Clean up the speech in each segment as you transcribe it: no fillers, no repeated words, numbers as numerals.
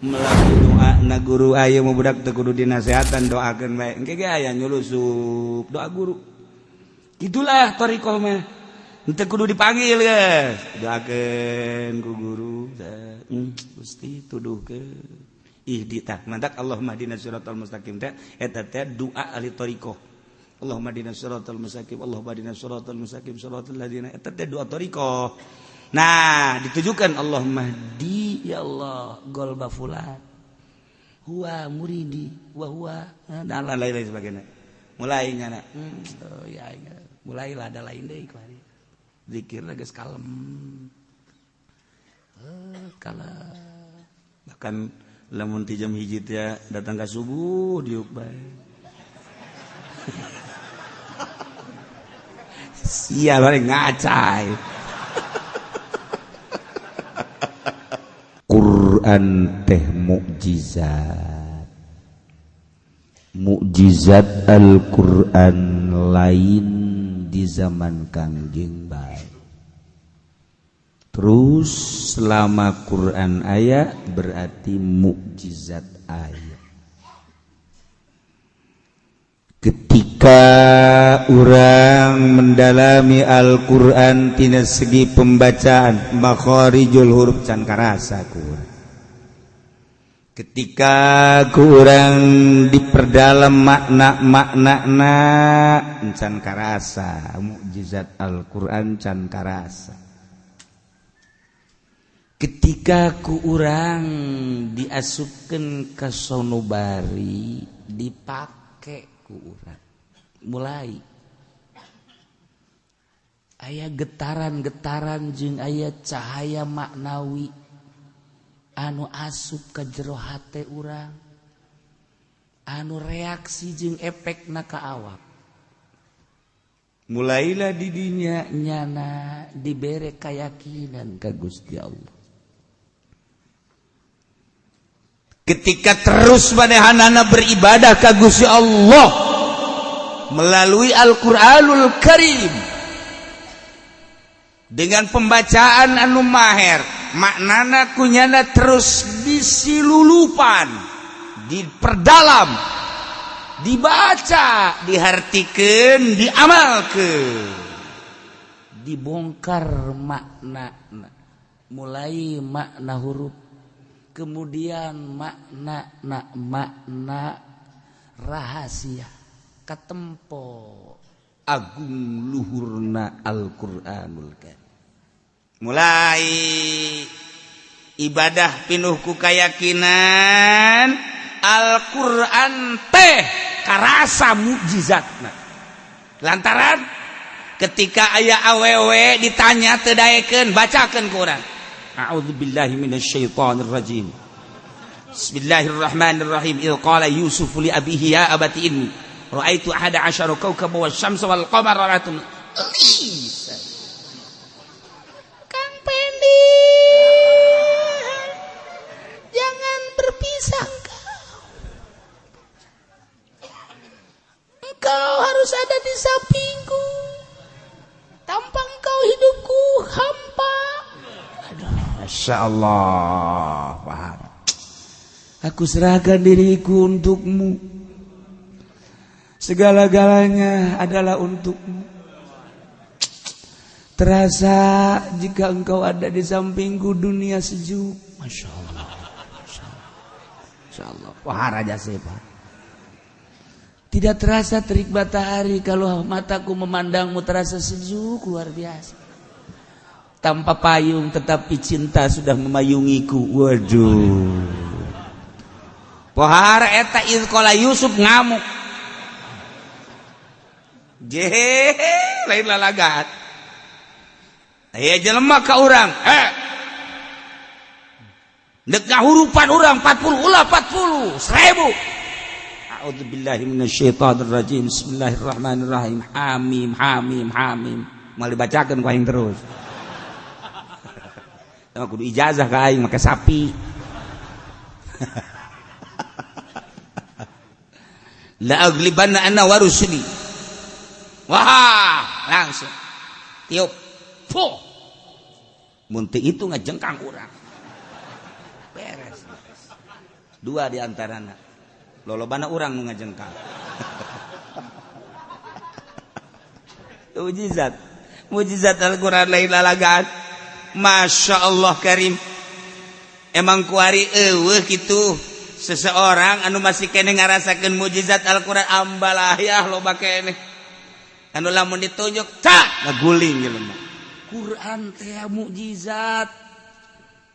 melaku doa na guru aya mau budak teu kudu dinasehatan doakeun bae engke ge aya nyulusup doa guru gitulah thariqah mah teu kudu dipanggil geus doakeun ku guru Gusti tuduhkeun ihdita mantak Allahumma hdinas siratal mustaqim teh eta teh doa ahli thariqah Allahumma hdinas siratal mustaqim Allahumma hdinas siratal mustaqim siratal ladzina eta teh doa thariqah. Nah, ditujukan Allahumma hdi ya Allah golba fulan huwa muridi wa huwa dan lain-lain sebagainya. Mulai nyana. Ya, mulailah ada lain deui kali. Zikirna geus kalem. Kala bahkan lamun ti jam 1 teh datang ka subuh diuk bae. Sia bari ngacai. Quran teh mukjizat Al-Quran lain di zaman Kangjeng bae. Terus selama Quran aya berarti mukjizat aya. Ketika orang mendalami Al-Quran tina segi pembacaan makharijul huruf can karasa kurang. Ketika kurang diperdalam makna-maknana can karasa mukjizat Al-Quran can karasa. Ketika ku urang diasupkeun ka sanubari dipake mulai aya getaran-getaran jeung aya cahaya maknawi anu asup ka jero hate urang anu reaksi jeung efekna ka awak mulailah di dinya nyana dibere keyakinan ka Gusti Allah. Ketika terus manehanana beribadah ka Gusti Allah melalui Al-Qur'anul Karim dengan pembacaan anu maher, maknana kunyana terus disilulupan, diperdalam, dibaca, dihartikeun, diamalkeun, dibongkar maknana, mulai makna huruf, kemudian makna rahasia katempo agung luhurna Al-Qur'anul Karim. Mulai ibadah pinuh ku kayakinan Al-Qur'an teh karasa mukjizatna. Lantaran ketika aya awewe ditanya teu daekeun bacakeun ku urang. A'udzubillahi minasyaitonir rajim. Bismillahirrahmanirrahim. Il qala Yusuf li abihi ya abati inni ra'aitu ahada asyara kawkaban wasyamsa wal qamara ra'aitu Kang Pendi, jangan berpisah engkau harus ada di sampingku. Tanpa engkau hidupku hampa. Masya Allah, paham. Aku serahkan diriku untukmu. Segala-galanya adalah untukmu. Terasa jika engkau ada di sampingku dunia sejuk. Masya Allah. Masya Allah. Wah Raja Sepa. Tidak terasa terik matahari kalau mataku memandangmu terasa sejuk luar biasa. Tanpa payung tetapi cinta sudah memayungiku. Waduh. Pohara eta izqala Yusuf ngamuk. Jehe, lain lalagat. Aya jelema ka urang, Dek ngahurupan urang 40 ulah 40 1000. A'udzubillahi minasyaitonir rajim. Bismillahirrahmanirrahim. Hamim hamim hamim. Mal dibacakeun ku aing terus. Tama kudu ijazah ka aing make sapi. La aglibanna anna wa rusuli. Wah, langsung tiup. Fuh. Mun teu itu ngajengkang urang. Beres. dua diantarana lolobana urang nu ngajengkal. Mujizat Al-Quran lain lalagaan. Masya Allah karim. Emang kuari gitu seseorang anu masih kene ngarasakeun mujizat Al-Quran ambalah ya loba kene anu lamun ditunjuk tak ngaguling jelema. Quran teh mujizat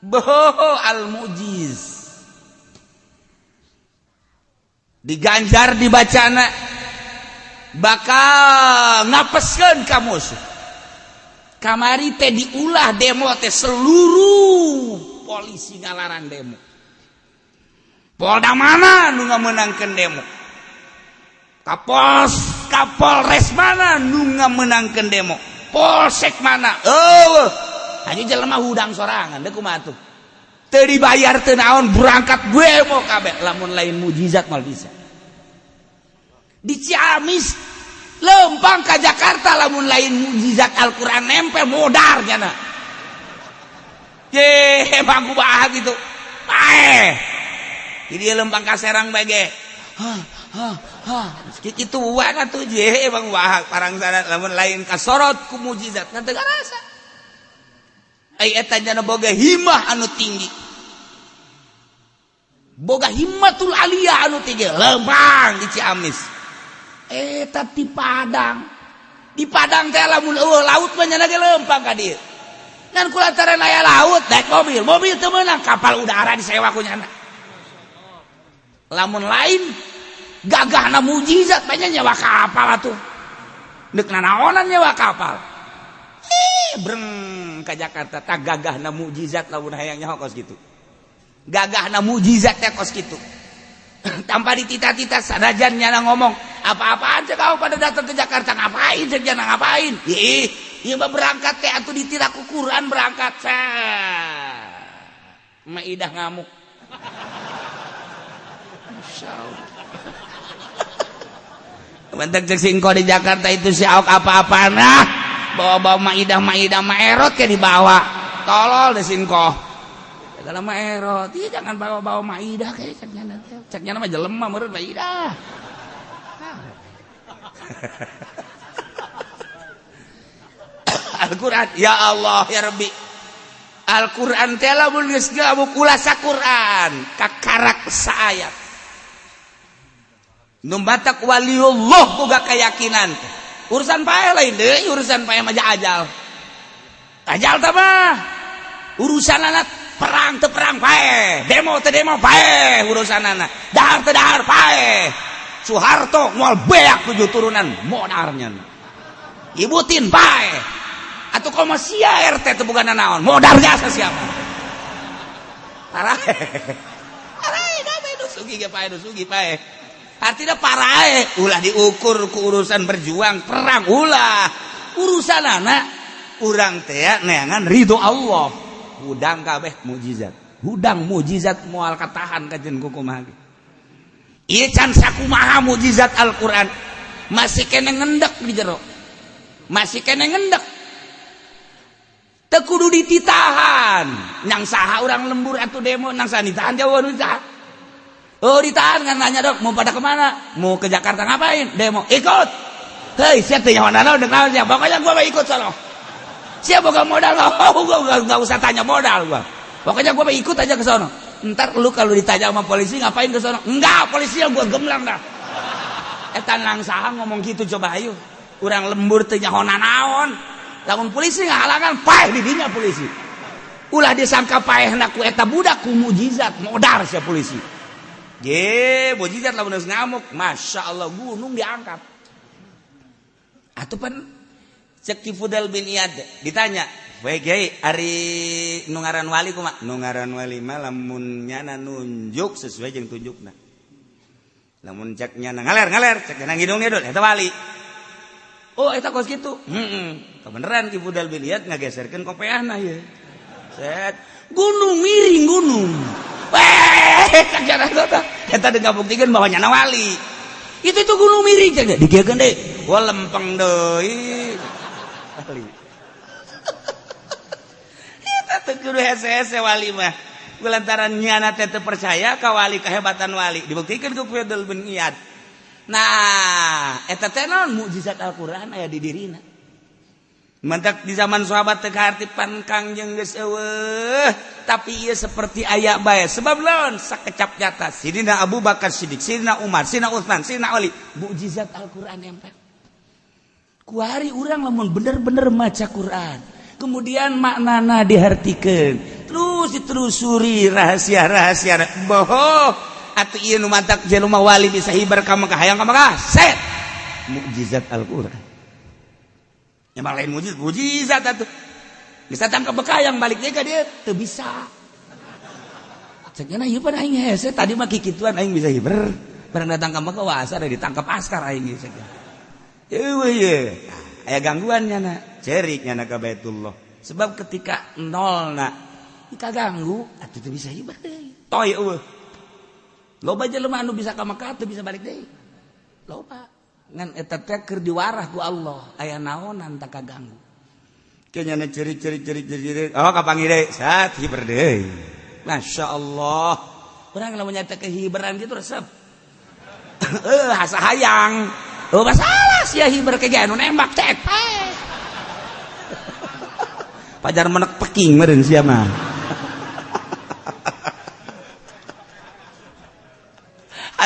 boho al-mujiz diganjar dibacana bakal ngapeskeun ka musuh. Kamari teh diulah demo teh seluruh polisi ngalaran demo. Polda mana nu ngamenangkeun demo? Kapolres mana nu ngamenangkeun demo? Polsek mana? Hanya jelema hudang sorangan deuk kumaha atuh. Teu dibayar teu naon berangkat gue mau kabeh lamun lain mujizat mal bisa. Di Ciamis lempang ke Jakarta lamun lain mujizat Al-Quran nempel modar jana. Bangku bahag gitu. Jadi lempang ke Serang bage. Kitu wana tuh bangku bahag parang sana lamun lain kasorot ku mujizat nanti ngarasa. Eta jana boga himmah anu tinggi. Boga himmatul aliyah anu tinggi lempang di Ciamis. Tapi di Padang teh lamun laut mah nya ge lempang ka dieu. Ngan kulantaran aya laut naik mobil teu meunang kapal udara disewa ku nyana. Lamun lain gagahna mujizat banyak nyewa kapal atuh. Deuk nanaonan nyewa kapal. Breng ka Jakarta tah gagahna mujizat lamun hayang nyaho kos kitu. Gagahna mujizat teh kos kitu. Tanpa ditita-tita sanajan nyana ngomong apa-apaan cek kau pada datang ke Jakarta ngapain cek nyana ngapain iya mah berangkat teh atuh ditira ku Quran berangkat Maidah ngamuk masyaallah. Bentek cek singko di Jakarta itu si aok apa-apaan bawa Maidah mah erot ke dibawa tolol deh singko kalau mah erot, jangan bawa Maidah kayak ceknya nama jelema meureun Maidah. Al-Quran, ya Allah ya Rabbi. Al-Quran teh lamun geus gabu kula saquran kakarak saayat. Nu batak waliullah boga keyakinan. Urusan pae lain deui, urusan pae mah ajal. Ajal teh mah urusan anak perang teu perang pae, demo teu demo pae urusanana. Dahar teu dahar pae. Soeharto moal beak 7 turunan modarnya. Ibu tin pae. Atuh komo sia RT teu bogana naon, modar jasa siapa? Parae. Parae da dusugi ge pae, dusugi pae. Artina parae ulah diukur ku urusan berjuang perang ulah. Urusanana urang teh neangan ridho Allah. Hudang kabeh mujizat. Hudang mujizat moal katahan kajen kumaha. Ieu can sakumaha mujizat Al-Qur'an. Masih kene ngendek di jero. Masih kene ngendek. Teu kudu dititahan. Nyang saha urang lembur atuh demo nang saha ditahan jauh ditahan. Oh ditahan ngan nanya dok mau pada kemana? Mau ke Jakarta ngapain? Demo. Ikut. Hei sia teh nyawana naon deuk naon sia. Pokoknya gua ikut sono. Siapa boga modal nggak usah tanya modal gua. Pokoknya gua ikut aja ke sono. Ntar lu kalau ditanya sama polisi ngapain ke sono? Enggak, polisi yang gua gemlang dah. Eta nang saha ngomong gitu coba ayo. Urang lembur teu nyahona naon. Lamun polisi ngahalangan paeh di dinya polisi. Ulah disangka paehna ku eta budak ku mujizat modar sia polisi. Mujizat lamun geus ngamuk, masyaallah gunung diangkat. Atuh pan cek ti Fudal bin Iyad ditanya, "Bae Kiai, ari nu ngaran wali kumaha?" Nu ngaran wali mah lamun nyana nunjuk sesuai jeung tunjukna. Lamun cek nyana ngaler, cek nyana ngidung dul eta wali. Oh, eta kos kitu. Kebeneran ki Fudal bin Iyad ngageserkeun kopeahna ieu. Set, gunung miring gunung. Cek nyana eta deung ngabuktikeun bahwa nyana wali. Itu gunung miring cek digegeun deui. Wah lempeng deui. Itu kudu hese-hese wali mah. lantaran nyana teh teu percaya ka wali kahebatan wali dibuktikan ku Fudel bin Iyad. Nah eta teh naon mukjizat Al-Qur'an aya di dirina. Mantak di zaman sahabat teh kahartipan Kangjeng geus eueuh tapi ieu seperti aya bae sebab naon sakecap nyata Sidina Abu Bakar Siddiq, Sidina Umar, Sidina Utsman, Sidina Ali mukjizat Al-Qur'an nempel. Kuari urang lamun bener-bener maca Quran kemudian maknana dihartikeun terus ditelusuri rahasia-rahasia boh atuh ieu nu mantak jelema wali bisa hibar ka Mekah hayang ka Mekah set mukjizat Al-Qur'an nya mah lain mukjizat atuh bisa tangkap Mekah yang balik deui ka dieu teu bisa cenah ieu pan aing hese tadi mah kikituan aing bisa hibar bareng datang ka Mekah wah asa ditangkap askar aing geus aya gangguannya na cerik nyana ka Baitullah sebab ketika nol na kaganggu atuh teu bisa hibar deui toy eueuh loba jelema anu bisa ka Mekah teu bisa balik deui loba ngan eta teh keur diwarah ku Allah aya naonan tak kaganggu ke nyana ceri oh kapangi deui sat hibar deui masyaallah urang lamun nyata kehibaran kitu resep asa hayang oh masalah sia hibar ke anu nembak cek pajar menek peking meureun sia mah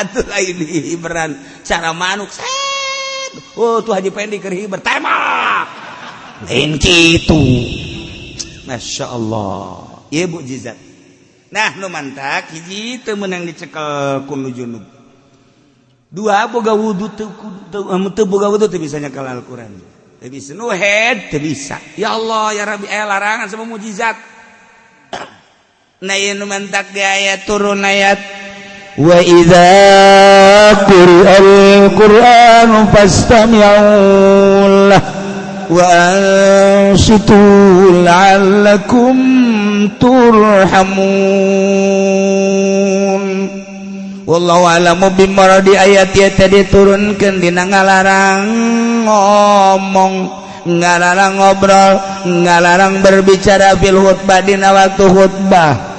atuh lain hibaran cara manuk set oh tuh Haji Pendi keur hibar tembak lain kitu masyaallah ieu mukjizat nah nu mantak hiji teu meunang dicekel ku nu junub dua boga wudu teu boga wudu teu bisa nyekel Al-Qur'an teu bisa nu head teu bisa ya Allah ya Rabbi aya larangan sama mukjizat nah ieu nu mantak di ayat turun ayat wa idza quri'al qur'anu fastami'u lahu wa ansitu la'allakum turhamun wallahu a'lamu bimaradi ayat ieu teh diturunkeun dina ngalarang ngomong ngalarang ngobrol ngalarang berbicara fil khutbah dina waktu khutbah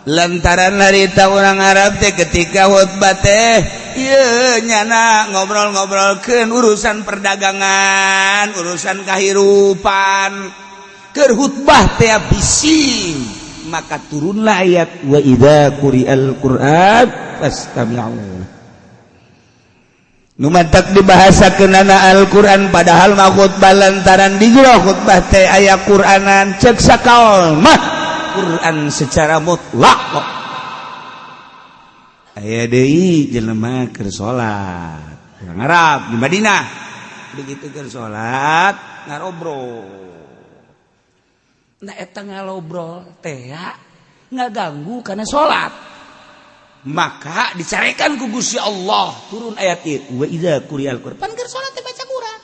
lantaran harita urang Arab teh ketika khutbah teh ieu nyana ngobrol-ngobrolkeun urusan perdagangan urusan kahirupan keur khutbah teh bising maka turunlah ayat wa idza quri'al qur'an fastami'u nu mantak dibahasakeunana Al-Qur'an padahal mah khutbah lantaran di jero khutbah teh aya Qur'anan cek sakaol mah Quran secara mutlak kok aya deui jelema keur salat urang Arab di Madinah begitu keur salat ngarobrol nah eta ngalobrol teh ngaganggu kana salat maka dicarekan ku Gusti Allah turun ayat ieu wa idza quri'al qur'an pan keur salat teh baca Quran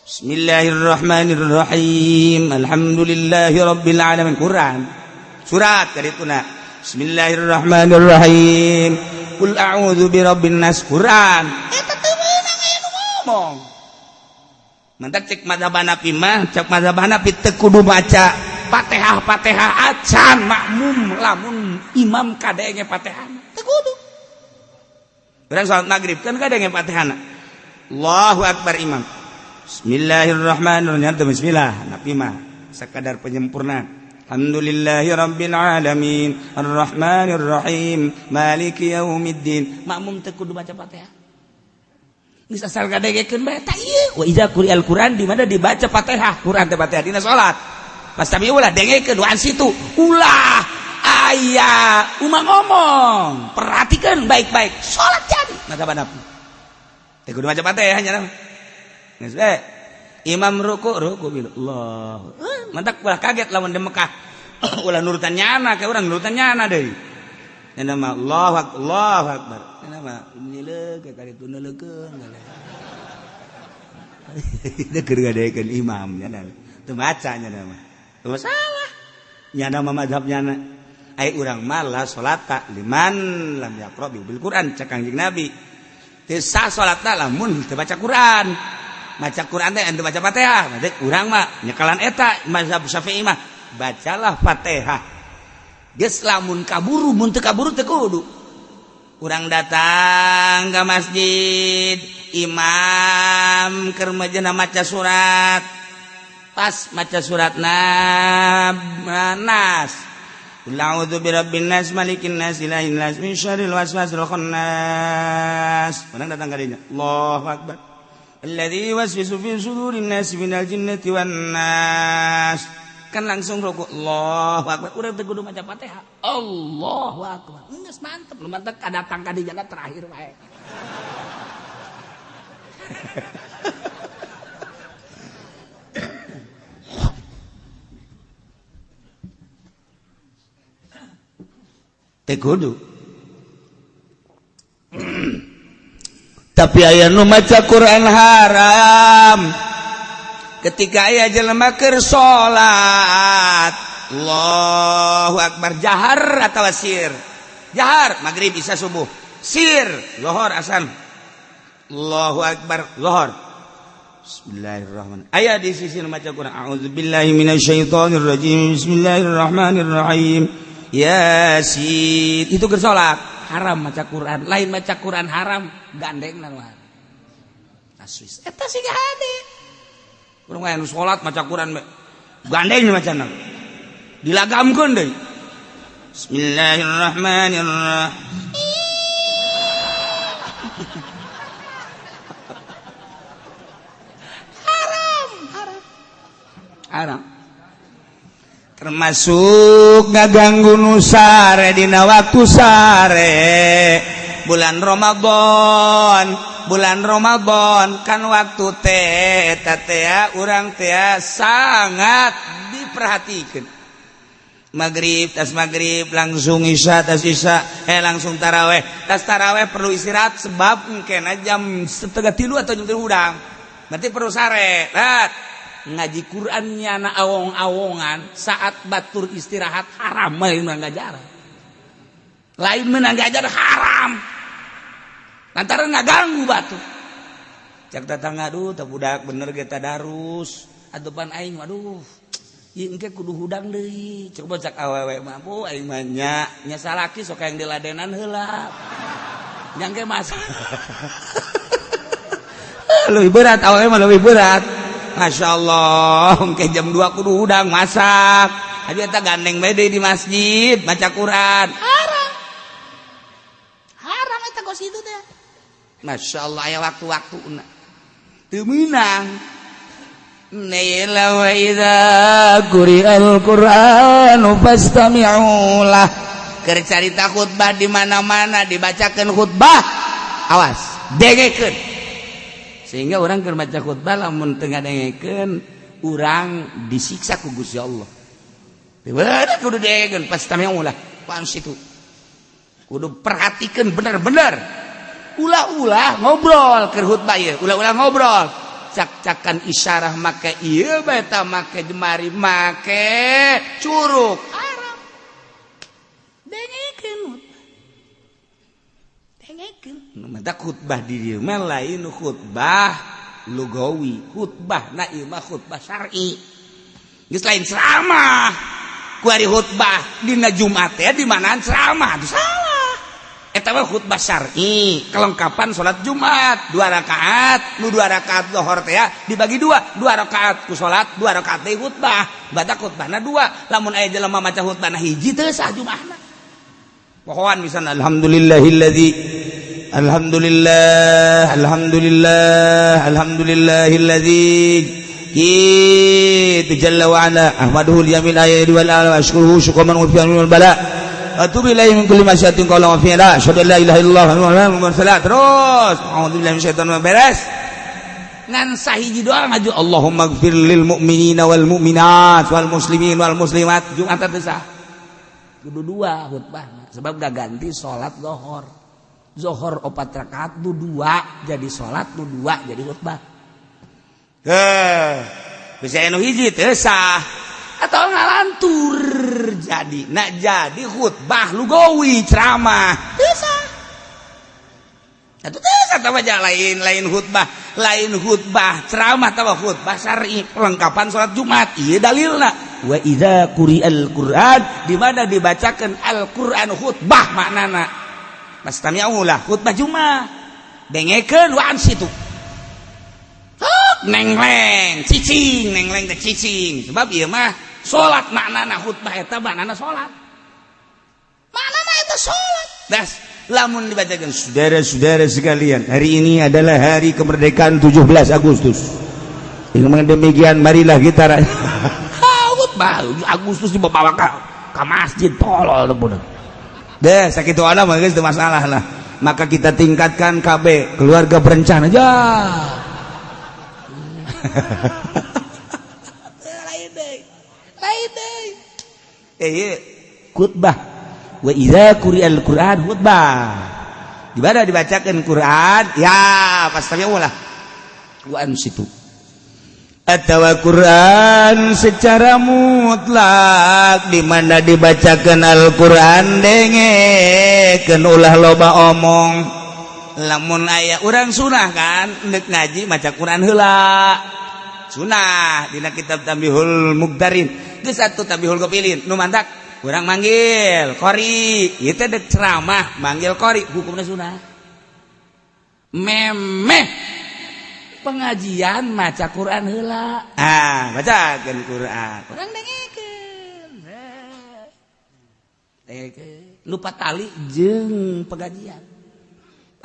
Bismillahirrahmanirrahim alhamdulillahi rabbil alamin Quran surat kadituna Bismillahirrahmanirrahim qul a'udzu birabbin nas Quran eta teu meunang aya nu ngomong mantak cek mazhab Hanafi mah cek mazhab Hanafi teu kudu maca Fatihah acan makmum lamun imam kadenge Fatihah teu kudu urang salat magrib kan kadenge Fatihahna Allahu akbar imam Bismillahirrahmanirrahim bismillah Nabi mah sekadar penyempurna Alhamdulillahi rabbil alamin arrahmanirrahim maliki yaumiddin makmum teu kudu baca Fatihah geus asal gadegekeun bae eta ieu wa idza quri'al qur'an di mana dibaca Fatihah Quran teh Fatihah dina salat pas tapi ulah dengekeun wan situ ulah aya umang ngomong perhatikan baik-baik salat jadi maka Nabi teu kudu baca Fatihah nya geus bae imam ruku bilu Allah mantak ulah kaget lamun di Mekah ulah nurutan nyana ka urang nurutan nyana deui nya mah Allahu akbar nya mah nileug ka kaditu neuleukeun teu keur gadekeun imam nya teu maca nya mah teu masalah nya mah mazhab nyana ai urang mah la salata liman lam yaqra bil Quran cek Kangjeng Nabi teu sah salatna lamun teu baca Quran maca Quran teh anu baca Fatihah, urang mah nyekalan eta mazhab Syafi'i mah bacalah Fatihah. Geus lamun kaburu mun teu kaburu teu kudu. Urang datang ke masjid, imam keur majeuna maca surat. Pas maca surat Nas. A'udzu birabbin nas malikin nas ilahin nas min syarril waswasil khannas. Urang datang ka dinya. Allahu akbar. Alladzi yuwaswisu fi sudurin nas minal jinnati wan nas. Kan langsung rukuk. Allahu akbar. Urang teh kudu maca Fatihah. Allahu akbar. Geus mantep, lu mantep kadatang ka dinya terakhir wae. Teh kudu. Tapi aya nu maca Quran haram ketika aya jelema keur salat. Allahu akbar jahar atawa sir. Jahar magrib isya subuh. Sir lohor asan. Allahu akbar lohor. Bismillahirrahmanirrahim. Aya di sisi nu maca Quran. A'udzubillahi minasyaitonir rajim. Bismillahirrahmanirrahim. Yasin. Itu keur salat haram maca Quran. Lain maca Quran haram gandeng naon. Aswis. Eta siga hade. Urang aya nu salat maca Quran gandeng macana. Dilagamkeun deui. Bismillahirrahmanirrahim. Haram. Termasuk ngaganggu nu sare dina waktu sare. Bulan Ramadan kan waktu teh urang teh sangat diperhatikan. Maghrib tas maghrib langsung isya tas isya langsung taraweh tas taraweh perlu istirahat sebab mungkin jam 2:30 atau jam 3 udang berarti perlu sare ngaji Qurannya na awong-awongan saat batur istirahat haram lain mengajar haram lantaran ngaganggu batu cak tetangga aduh teu budak bener ge tadarus adepan aing waduh ieu engke kudu hudang deui coba cak awewe mah bu aing mah nya salaki sok hayang diladenan heula nya engke mas leuwih berat awewe mah leuwih berat masyaallah engke jam 2 kudu hudang masak abi eta gandeng bae deui di masjid baca Quran haram eta kos itu teh masyaallah aya waktu-waktuna teu meunang Naila wa idza quri'al Qur'anu fastami'u lah. Keur carita khutbah di mana-mana dibacakeun khutbah, awas, dengekeun. Sehingga orang keur baca khutbah lamun teu ngadengekeun, urang disiksa ku Gusti Allah. Bener kudu dengekeun fastami'u lah. Pan situ. Kudu perhatikeun bener-bener. Ulah-ulah ngobrol keur khutbah ieu, ulah-ulah ngobrol. Cak-cakan isyarah make ieu beta make jemari make curug haram dengekeun mata khutbah di dieu mah lain khutbah lugawi khutbah na ieu mah khutbah syar'i geus lain ceramah ku ari khutbah dina Jumat teh di manaan ceramah itu salah eta mah khutbah syar'i kelengkapan salat Jumat 2 rakaat nu 2 rakaat zuhur teh dibagi 2 rakaat ku salat 2 rakaat teh khutbah badak khutbahna 2 lamun aya jelema maca khutbahna hiji teh sah Jumatna pohoan misalna alhamdulillahilladzi jalla wa ala ahmaduhu liyamil ayati wal ala ashkuruhu syukran wa fi'an wal bala atubu ilaihi min kulli masyatin qala wa fi'la asyhadu an la ilaha illallah wa muhammadur rasulullah terus a'udzubillahi minasyaitonir beres ngan sahiji doa ngaju Allahumma ighfir lil mu'minina wal mu'minat wal muslimin wal muslimat Jumat teh sah kudu 2 khutbah sebab gaganti salat zuhur 4 rakaat nu 2 jadi salat nu 2 jadi khutbah bisa anu hiji teh sah atau ngalantur jadi nak jadi khutbah lugawi ceramah bisa atau bisa tahu aja lain khutbah ceramah tahu khutbah syar'i perlengkapan salat Jumat iya dalilna wa idza quri'al Qur'an di mana dibacakan Al-Qur'an khutbah maknana pastami'ulah khutbah Jumat dengekeun wa ansitu nengleng cicing nengleng teh cicing sebab ieu mah salat maknana khutbah eta maknana salat maknana eta salat das lamun dibacakan saudara-saudara sekalian hari ini adalah hari kemerdekaan 17 Agustus dengan demikian marilah kita khutbah Agustus dibawa ke masjid tolol bener deh sakitu ada mah geus teu masalah lah maka kita tingkatkan KB keluarga berencana aja lain khutbah wa idza quri'al Qur'an khutbah di mana dibacakan Quran ya pastami'ulah wa ansitu atau Quran secara mutlak di mana dibacakan Al-Qur'an dengekeun ulah loba omong lamun aya urang sunah kan neuk ngaji maca Quran heula sunah dina kitab Tambihul Muqtarin geus atuh Tambihul Qapilin nu mantak urang manggil qori ieu teh deuk ceramah manggil qori hukumna sunah memeh pengajian maca Quran heula bacakeun Quran urang dengekeun lupa tali jeung pengajian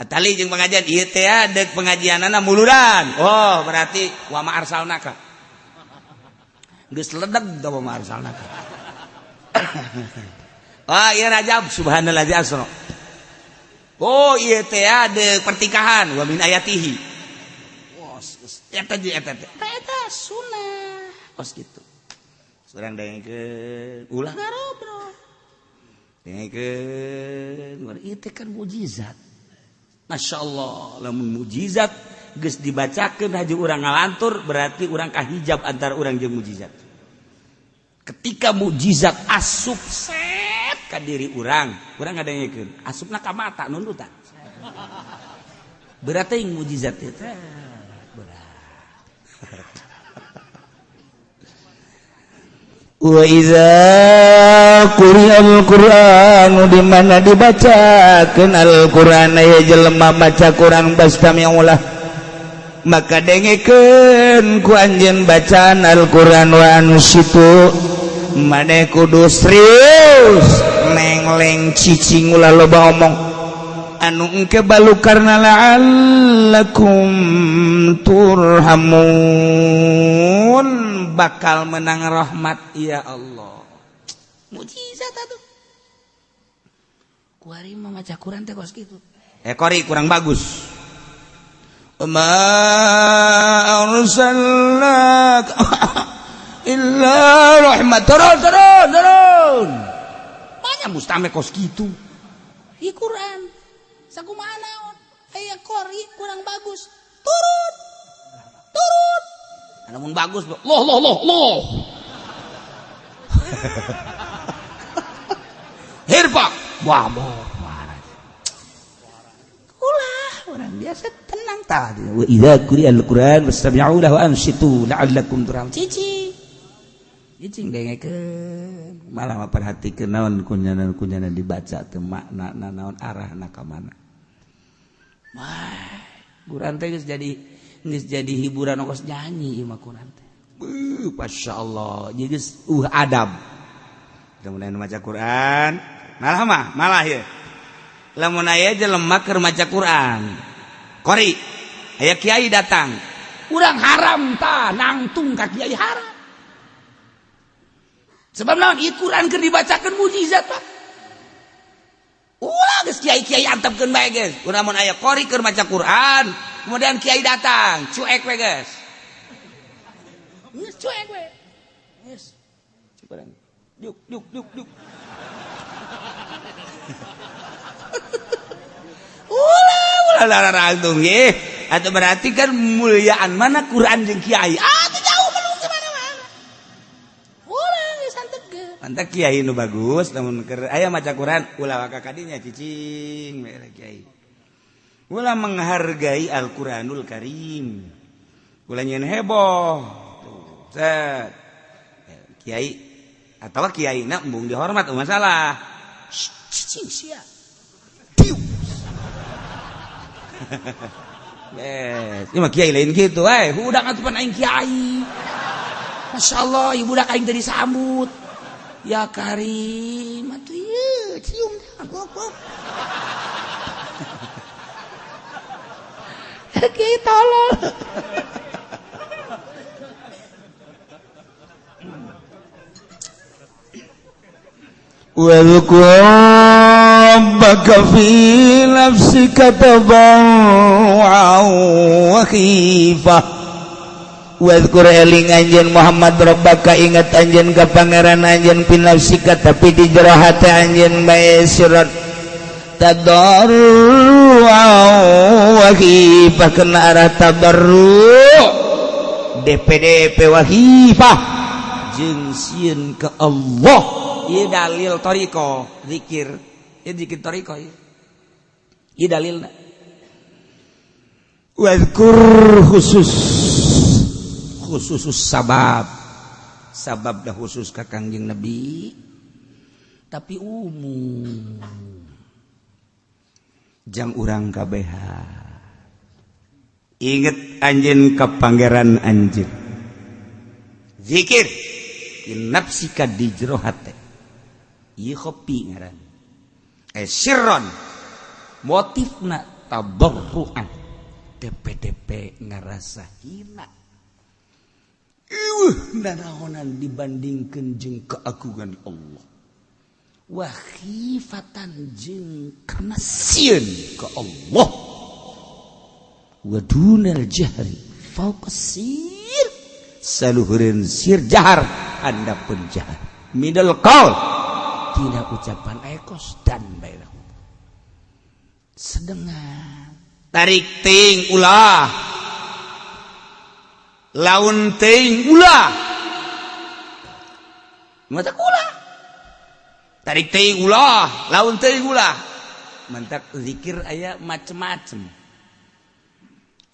tali jeung pengajian ieu teh deuk pengajianana muludan oh berarti wa ma arsalnaka geus ledeg da wa ma arsalnaka oh ieu Rajab subhanallazi asra oh ieu teh deuk pertikahan wa min ayatihi eta sunah os gitu surang dengekeun ulah ngarobrol dengekeun ieu teh kan mukjizat masyaallah lamun mukjizat geus dibacakeun haji urang ngalantur berarti urang kahijab antara urang jeung mukjizat ketika mukjizat asup set ka diri urang ngadengekeun asupna ka mata nundutan berarti mukjizat teh wa idza quri'al Qur'an di mana dibacakeun Al-Qur'an aya jelema maca Qur'an bastami'ulah maka dengekeun ku anjeun bacaan Al-Qur'an wa ansitu maneh kudu serius nengleng cicing ulah loba omong anu engke balukarna la'allakum turhamun bakal menang rahmat ya Allah mukjizat atuh kuari mah maca Quran teh kos kitu kori kurang bagus ma arsalnaka illa rahmat turun banyak mustame kos kitu ieu Quran sakumaha naon aya kori kurang bagus turun namun bagus loh hirpa wah ulah orang biasa tenang tadi wa idza quri'al Qur'an fastami'u lahu wa ansitu la'allakum turhamun cicing dengekeun malah perhatikeun naon kunyana dibaca teu makna naon arahna ka mana wah Quran teh geus jadi hiburan ongkos nyanyi ieu mah Quran teh masyaallah jadi geus adab mudah-mudahan maca Quran malah ieu lamun aya jelema keur maca Quran qori aya kiai datang urang haram tah nangtung ka kiai haram sebab naon ieu Quran keur dibacakeun mukjizat Pak ulah geus kiai-kiai antepkeun bae geus urang mun aya qori keur maca Quran kemudian kiai datang cuek we geus geus cuek we geus ciparang yuk ulah langsung nggih atuh berarti kan muliaan mana Quran jeung kiai atuh jauh belum ke mana-mana ulah geus antepkeun mantap kiai nu bagus namun keur aya maca Quran ulah ka kadinya cicing we kiai ulah menghargai Al-Quranul Karim ulah nyen heboh set kiai atau kiaina embung dihormat masalah. Sia. Ini mah kiai lain gitu, budak atuh pan aing kiai. Masyaallah, ieu budak aing teh disambut. Ya Karim, atuh ieu cium gok. Kiai tolol. Wadhkur rabbaka fi nafsika tadarruan wa khifah. Wadhkur eling anjeun Muhammad rabbaka ingat anjeun ka pangeran anjeun fi nafsika tapi di jero hate anjeun bae sirat tadarruan wa khifah kana arah tadarru DPDP wa khifah jeung sieun ka Allah. Ieu dalil toriko zikir. Ieu zikir toriko ieu. Ieu dalilna. Wadhkur khusus sabab. Sabab dah khusus ka Kangjeng Nabi. Tapi umum. Jang urang kabeh. Inget anjeun ka pangeran anjeun. Zikir nafsika di jero hate. Ieu kopi ngaran. Sirron motifna tadarruan DPDP ngarasa hina. Nanaonan dibandingkeun jeung keagungan Allah. Wa khifatan jeung kana sieun ka Allah. Wa dunal jahri fauqa sir. Saluhureun sir jahar anda pun jahar. Middle call. Tidak ucapan ekos dan baik sedengan tarik ting ulah laun ting ulah mata ulah tarik ting ulah laun ting ulah mantak zikir aya macem-macem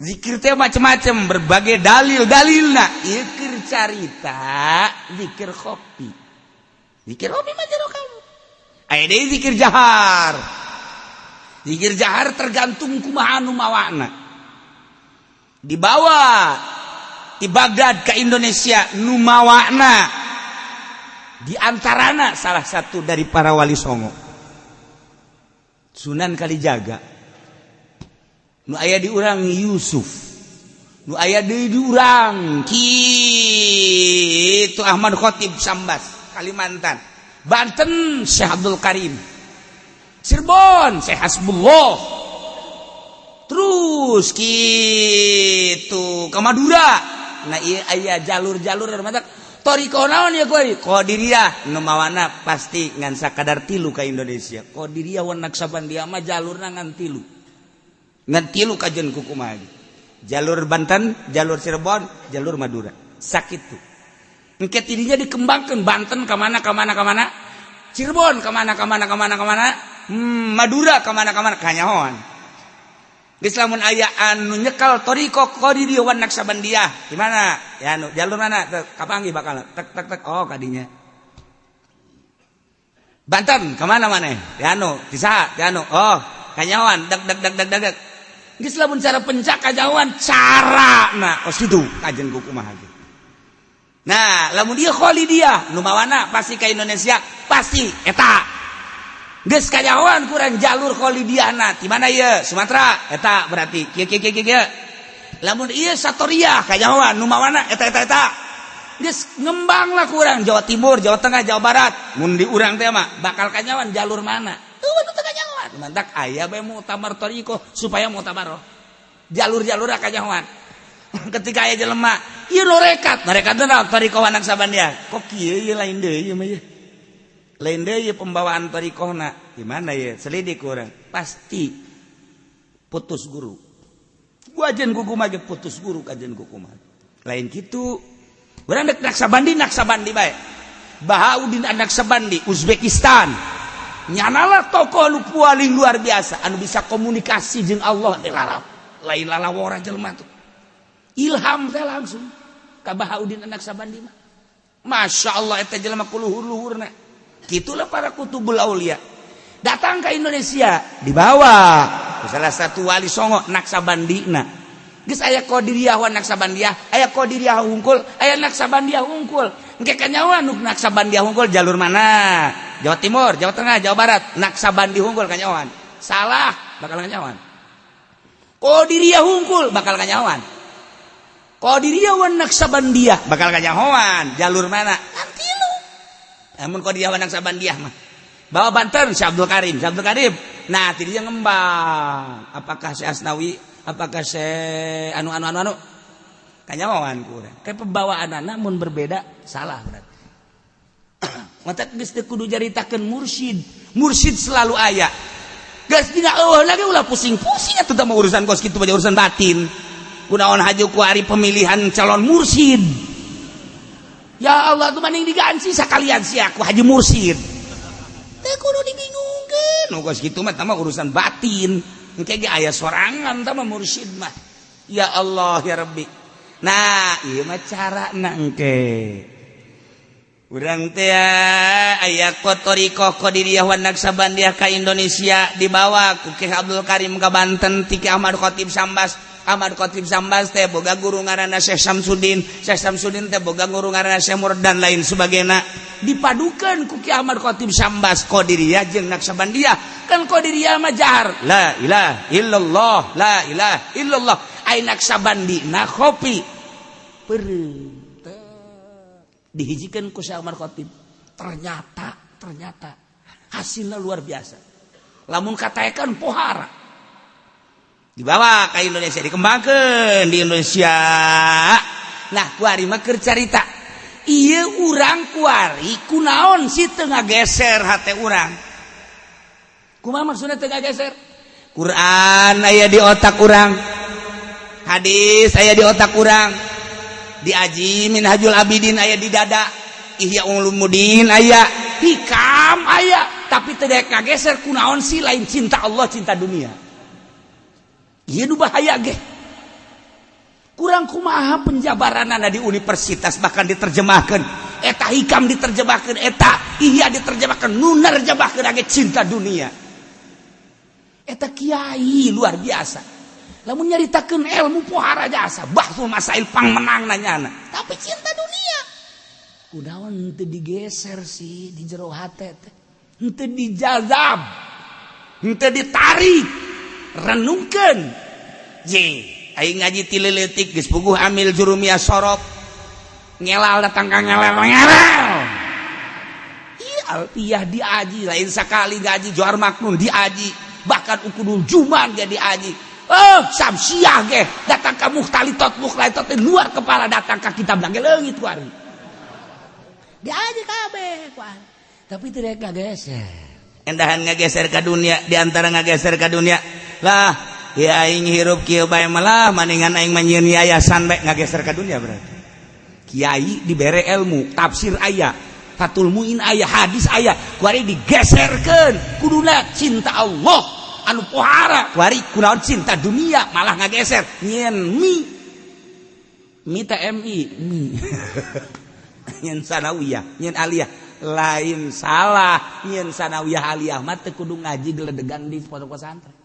zikir teh macem-macem berbagai dalilna zikir carita zikir kopi mah jero kamu aya deui zikir jahar. Zikir jahar tergantung kumaha nu mawana. Dibawa di Baghdad ke Indonesia nu mawana di antarana salah satu dari para wali songo. Sunan Kalijaga. Nu aya di urang Yusuf. Nu aya deui di urang kitu Ahmad Khatib Sambas Kalimantan. Banten Syekh Abdul Karim, Cirebon Syekh Hasbullah, terus gitu ke Madura. Nah iya aya jalur-jalur matak toriko naon ya kuy Qadiriyah nu mawana pasti ngan sakadar 3 ka Indonesia. Qadiriyah wan Naksabandia mah jalurna ngan 3 kajeun kukumaha jalur Banten, jalur Cirebon, jalur Madura sakitu. Engke tidinya dikembangkan Banten kemana Cirebon kemana Madura kemana kanyahoan geus lamun aya anu nyekal toriko Qadiriyah wan Naksabandia di mana ya anu jalur mana kapanggih bakal tek oh kadinya Banten kemana maneh ya anu disaha ya anu oh kanyahoan deg geus lamun cara pencak kajauhan carana oh situ kajen kumaha. Nah, lamun dia Khalidiyah nu mawana pasti ka Indonesia pasti eta. Geus kajawan kurang jalur Khalidiyahna di mana ieu? Sumatera eta berarti kieu. Lamun ieu Satoriyah kajawan nu mawana eta. Geus ngembanglah kurang Jawa Timur, Jawa Tengah, Jawa Barat. Mun di urang teh mah bakal kajawan jalur mana? Tuh teu kajawan. Mantak aya bae mutamar thariqah supaya mutabaroh. Jalur-jalur kajawan. Ketika aya jelema ieu norekat naon thariqah Naksabandia kok kieu ieu lain deui ieu mah ieu lain deui pembawaan thariqahna gimana ya selidik urang pasti putus guru wajen kukumaha ge putus guru kajen kukumaha lain kitu urang dek Naksabandi bae Bahauddin An-Naksabandi Uzbekistan nyanalah tokoh nu paling luar biasa anu bisa komunikasi jeung Allah teh lain lalawora jelema tuh ilham teh langsung ka Bahauddin An-Naksabandi mah Masya Allah eta jelema kuluhur-luhurna. Gitulah para kutubul aulia. Datang ke Indonesia, dibawa ke salah satu wali Songo Naksabandina. Geus aya Qadiriyah wa Naksabandiyah, aya Qadiriyah hungkul, aya Naksabandiyah hungkul. Engke kanyawa nu Naksabandiyah hungkul jalur mana? Jawa Timur, Jawa Tengah, Jawa Barat. Naksabandi hungkul kanyawan. Salah, bakal kanyawan. Qadiriyah hungkul bakal kanyawan. Qadiriyah wa Naksabandiyah bakal kanyawan. Jalur mana? Antilu. Amun Qadiriyah wa Naksabandiyah mah. Bawa Banten Syekh Abdul Karim, Syekh Abdul Karim. Nah, tadi dia ngembang. Apakah Syekh Asnawi, apakah Syekh anu kanyawan kurang. Kayak pembawaan namun berbeda, salah berarti. Mata geus teu kudu jaritakeun mursyid. Mursyid selalu aya. Geus dina eueuh lagi ulah pusing-pusing atuh teh urusan kos kitu bae urusan batin. Kunaon haju ku ari pemilihan calon mursyid. Ya Allah tuh mending diganti sakalian si aku haji mursyid. Teh kudu dibingungkeun. Nu geus kitu mah tah urusan batin. Engke ge aya sorangan tah mursyid mah. Ya Allah ya Rabbi. Nah, ieu mah carana engke. Urang teh aya Qatorikoh Qadiriyah wa Naksabandiyah ka Indonesia dibawa ku Ki Abdul Karim ka Banten ti Ki Ahmad Khatib Sambas. Ahmad Khatib Sambas teh boga guru ngaranna Syekh Samsudin. Syekh Samsudin teh boga guru ngaranna Syekh Murdan lain sebagainya. Dipadukeun ku Ki Ahmad Khatib Sambas Qadiriyah jeung Naksabandiyah. Kan Qadiriyah mah jahar la ilaha illallah, la ilaha illallah. Ai Naksabandina kopi peureun. Dihijikeun ku Syekh Ahmad Khatib. Ternyata hasilnya luar biasa. Lamun kataekan pohara. Dibawa ke Indonesia, dikembangkan di Indonesia. Nah, kuari mah keur carita. Ieu urang kuari kunaon si teu ngageser hate urang. Kumaha maksudna teu ngageser? Quran aya di otak urang. Hadis aya di otak urang. Diaji Minhajul Abidin aya di dada. Ihya Ulumuddin aya, Hikam aya, tapi teu daek ngageser kunaon si lain cinta Allah, cinta dunia. Ieu nu bahaya ge. Kurang kumaha penjabaranana di universitas bahkan diterjemahkeun. Eta Hikam diterjemahkeun, eta Ihya diterjemahkeun, nu nerjemahkeun age cinta dunia. Eta kiai luar biasa. Lamun nyaritakeun ilmu pohara jasa, bahsul masail pangmenang nanyana. Tapi cinta dunia. Kunaon teu digeser sih di jero hate teh. Henteu dijazab. Henteu ditarik. Renungkeun. Aing ngaji ti leuletik geus puguh amil jurumiyah sorop. Ngelal datang ka ngelal. Ieu alfiyah diaji, lain sakali ngaji Johar Maknun diaji, bahkan ukudul Juman ge diaji. Samsiah ge datang ka Mukhtalitot luar kepala datang ka kitab nang leungit kuari. Diaji kabeh kuari. Tapi teu daek ngageser. Endahan ngageser ka dunia, diantara ngageser ka dunia lah ya aing hirup kieu bae malah maningan aing manyieun yayasan bae ngageser ka dunia berarti. Kiai dibere ilmu, tafsir aya, Fathul Muin aya, hadis aya, kuari digeserkeun kuduna cinta Allah anu pohara, kuari kunaon cinta dunia malah ngageser nyieun mi ta mi nyieun sanawiyah, nyieun aliyah lain salah. Nyieun sanawiyah aliyah mah teu kudu ngaji geledegan di pondok pesantren.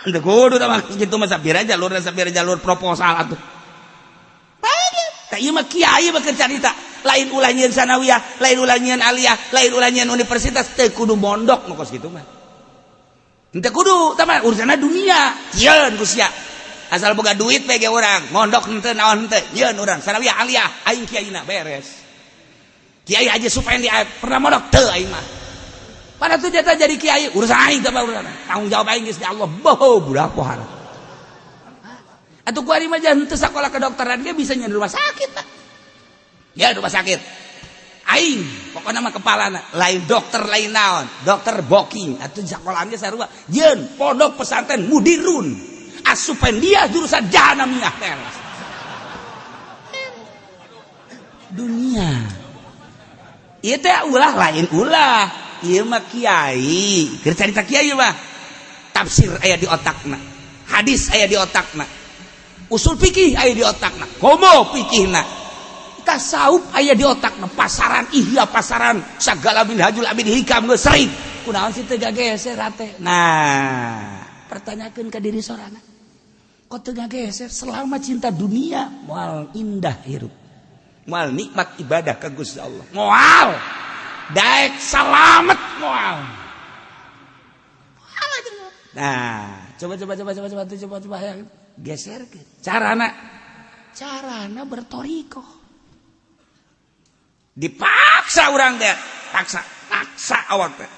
Teu kudu tah mah kitu mah sapira jalur proposal atuh. Bae tah ieu mah kiai mah keur carita. Lain ulah nyieun sanawiyah, lain ulah nyieun aliyah, lain ulah nyieun universitas, teu kudu mondok nu kos kitu mah. Teu kudu tah mah urusanna dunia. Nyieun ku sia. Asal boga duit bae ge urang, mondok henteu naon henteu, nyieun urang sanawiyah aliyah, aing kiaina beres. Kiai aja supaya dia pernah mondok teu aing mah. Pada tuh jatah jadi kiai urusan aing teh urusan. Tanggung jawab aing geus di Allah. Boh budak pohara. Atuh kuari mah jangan teu sakola kedokteran ge bisa nyeun rumah sakit tah. Ya rumah sakit. Aing pokona mah kepalana lain dokter lain naon, dokter booking atuh sakolaan ge sarua. Yeun pondok pesantren mudirun. Asupan dia jurusan jahanamiyah teras. Dunia. Ieu teh ulah lain ulah. Ieu mah kiai, keur carita kiai mah. Tafsir aya di otakna. Hadis aya di otakna. Usul fikih aya di otakna. Komo fikihna. tasawuf aya di otakna pasaran ihya pasaran sagala minhajul abid hikam geus sering kunaon si teu gageser teh. Nah pertanyakeun ka diri sorana kok teu gageser selama cinta dunia moal indah hirup moal nikmat ibadah ka Gusti Allah moal daek salamet moal. Nah coba ya geser ke carana bertoriko dipaksa orang teh paksa awak teh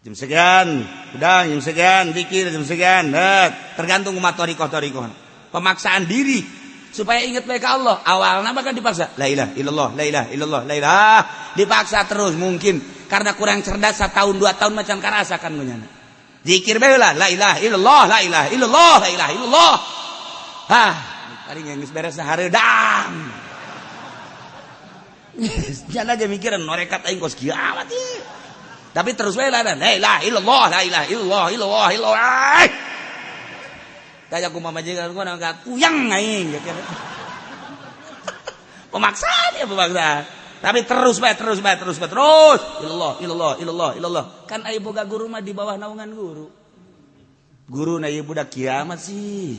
jam sekian udah jam sekian zikir jam sekian tergantung umat toriko pemaksaan diri supaya ingat baik Allah awalnya bakal dipaksa la ilaha illallah la ilaha illallah la ilaha dipaksa terus mungkin karena kurang cerdas 1 tahun 2 tahun macam karasakan menyana zikir bae lah la ilaha illallah la ilaha illallah la ilaha illallah tadi geus beres hareudang jangan aja mikiran norekat aing kos kiamat ieu tapi terus wae lah la ilaha illallah la ilaha illallah illallah illallah tanya ku mamajikan ku nang kuyang aing pemaksaan ya pemaksaan tapi terus illallah kan aya boga guru mah di bawah naungan guru na ieu budak kiamat sih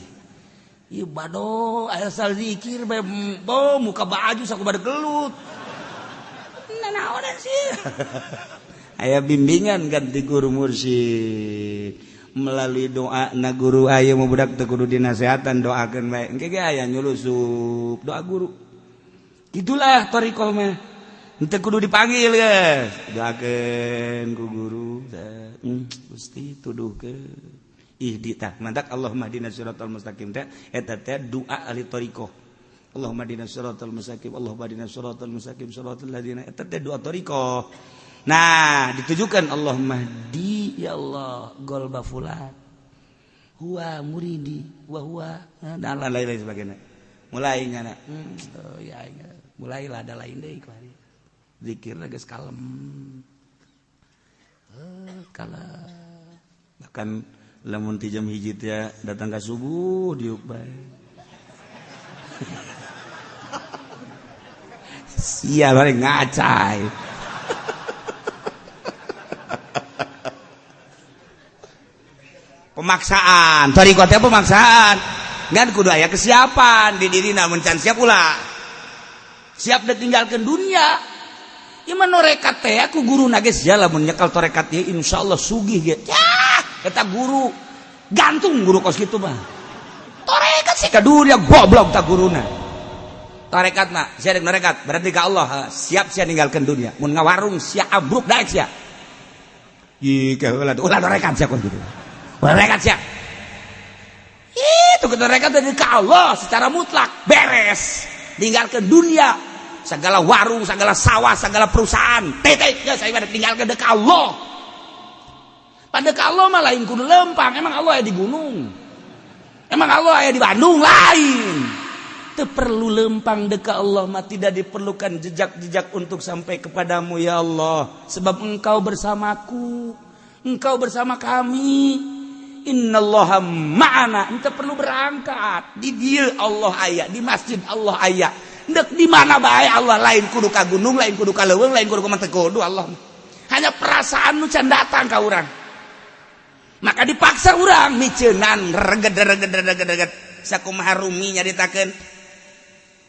ieu bado aya sal zikir bae muka baju saku bade gelut nanaonan sih aya bimbingan ganti guru mursyid melalui doa na guru aya mau budak teu kudu dinasehatan doakeun bae engke ge aya nyulusup doa guru gitulah thariqah mah teu kudu dipanggil geus doakeun ku guru Gusti tuduhkeun ihdita mantak Allahumma hdinas siratal mustaqim teh eta teh doa ahli thariqah Allahumma hdinas siratal mustaqim Allahumma hdinas siratal mustaqim siratal ladzina eta teh doa thariqah. Nah ditujukan Allahumma hdi ya Allah golba fulan huwa muridi wa huwa dan lain-lain sebagainya mulai nyana ya mulailah ada lain deui kali zikir geus kalem kala bahkan lamun ti jam 1 teh datang ka subuh diuk bae sia bare ngacai pemaksaan thariqah teh pemaksaan ngan kudu aya kesiapan di dirina mun can siap ulah siap ditinggalkeun dunia ieu mah norekat teh aku guruna geus ya lamun nyekel torekat ieu insyaallah sugih ge eta guru gantung guru kos kitu mah torekat sih ka dunia goblok ta guruna torekat mah sia rek norekat berarti ka Allah siap sia ninggalkeun dunia mun ngawarung sia abruk daek sia ieu ka ulah torekat sia kos kitu mereka siap itu mereka dari ke Allah secara mutlak beres tinggalkan dunia segala warung segala sawah segala perusahaan tetek ya saya tinggalkan ke Allah pada ke Allah mah lain kudu lempang emang Allah ada di gunung emang Allah ada di Bandung lain itu perlu lempang dekat Allah mah tidak diperlukan jejak-jejak untuk sampai kepadamu ya Allah sebab engkau bersamaku engkau bersama kami innallaha ma'ana ente perlu berangkat di dieu Allah aya di masjid Allah aya ndek di mana bae Allah lain kudu ka gunung lain kudu ka leuweung lain kudu ka mah teu kudu Allah hanya perasaan nu can datang ka urang maka dipaksa urang miceunan reged sakumaha rumi nyaritakeun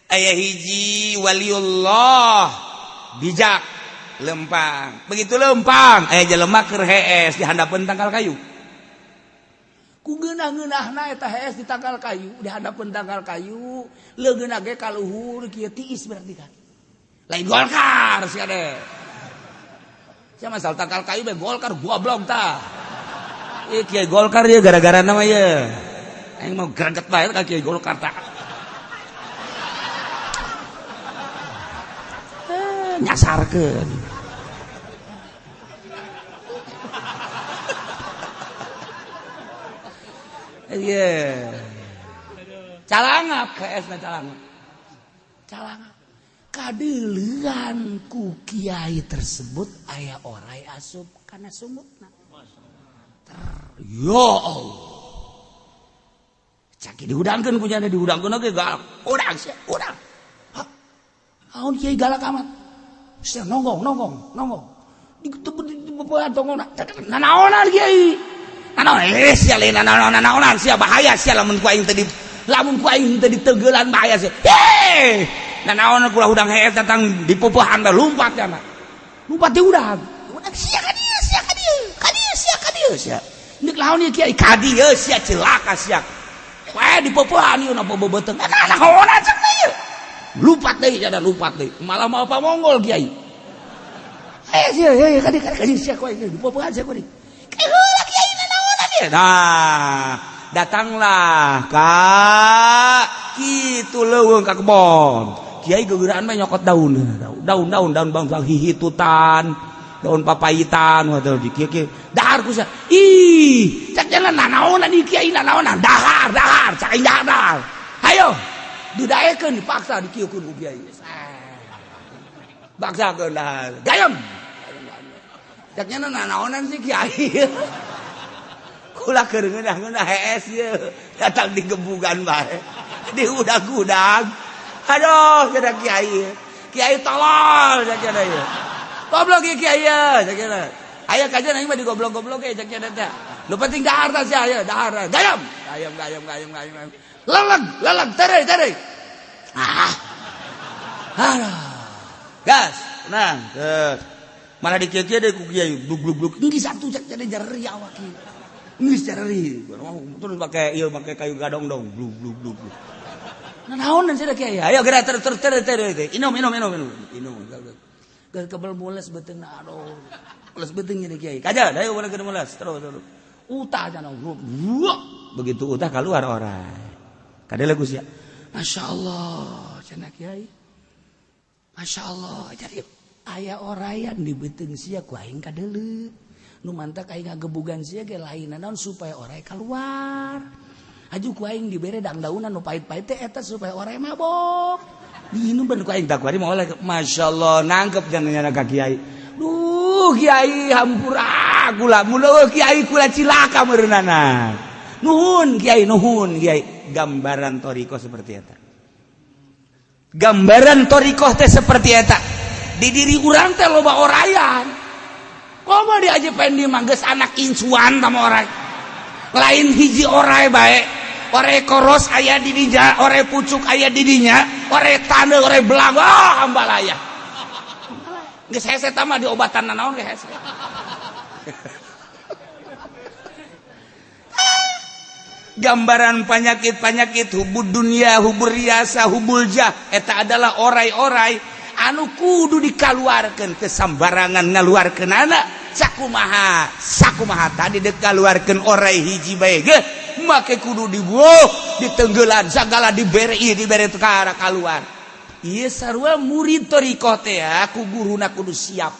aya hiji waliullah bijak lempang begitu lempang aya jelema keur hees di handapeun tangkal kayu ku geunah-geunahna eta hees di tangkal kayu di hadapan tangkal kayu leungeunna ge ka luhur kieu tiis berarti kan lain golkar sia de sia masal tangkal kayu be golkar goblok tah ieu kieu golkar ieu gara-gara nama ieu aing mau greget bae ka kieu golkar tah nyasarkeun iya calangap KS na calangap kadeulean ku kiai tersebut aya orai asup kana sumutna ya Allah Caki diudangkeun ku nya diudangkeun ge galak. Udang sia, udang. Hah. Aun kiai galak amat. Sia nonggong. Di bepoan tongona. Nanaonan kiai. Nanaon sia lain nanaonan sia bahaya sia lamun ku aing teu diteugelan bahaya sia. Heh. Nanaon kula udang heet datang di popohan da lumpat nya. Lumpat di udang. Udang sia ka dieu sia. Nek lawan ieu kiai ka dieu sia celaka sia. Wae di popohan ieu napa bebeuteng. Nanaonan cenah ieu. Lumpat deui. Malah mau apa Mongol kiai. Sia kadi sia ku di popohan sia ku di. Heula kiai nanaonan ieu. Nah, datanglah ka kitu leuweung ka kebon. Kiai gegeuraan mah nyokot daun bang hihitutan, daun papayitan waduh di kieu dahar ku sia. Ih, cak jalan nanaonan di kiai nanaonan dahar cak dahar. Hayo didaekeun dipaksa dikieukeun ku kiai. Paksakeun dahar. Gayem. Cak nya nanaonan si kiai. Kula keur ngeunah hees ieu datang di gebugan bae. Di udag-udag. Aduh, kira kiai tolol sakira ieu. Goblok ieu kiai sakira. Aya kajian aing mah digoblok-goblok ge sakira teh. Nu penting dahar tah sia aya, dahar. Gayam. Leleg, tereuy. Aduh. Gas, tenang. Malah dikieu-kieu deui ku kiai bluk-bluk. Enggi satu cek jadi jeri awak ieu. Geus jeri. Turun make kayu gadong-dong. Bluk. Nanaonan sia kiai. Ayo geura ter. Inum. Geus kebel mules beuteungna aduh. Mules beuteung nya kiai. Kaja, ayo ulah keur mules terus. Utah cenah. Begitu utah keluar orang. Kadele ku sia. Masyaallah cenah kiai. Masyaallah jadi aya orayan di beuteung sia ku aing kadeuleut. Nu mantak aing ngagebugan sia ge lain naon supaya oray keluar. Aju ku aing dibere dang-daunan nu pait-pait teh eta supaya oray mabok. Diinum ben ku aing tak kuari moal masyaallah nangkep jangan ka kiai. Duh kiai hampura kula mulo kiai kula cilaka meureunana. Nuhun kiai. Gambaran toriko seperti eta. Gambaran torikoh teh seperti eta. Di diri urang teh loba orayan. Komo diaje pendi manggeus anak incuan sama oray. Lain hiji oray bae. Ore koros aya di dinya, ore pucuk aya di dinya, ore tandeu, ore belang, hambalaya. Geus hese tah mah diobatan naon ge hese. Gambaran penyakit hubud dunia, hubur riasa, hubul jah eta adalah oray-oray anu kudu dikaluarkeun teu sambarangan ngaluarkeun anak. Sakumaha tadi dek kaluarkeun oray hiji bae ge make kudu dibueuh ditenggelan sagala dibere tukara keluar. Ieu sarua murid torikoh teh ku guruna kudu siap.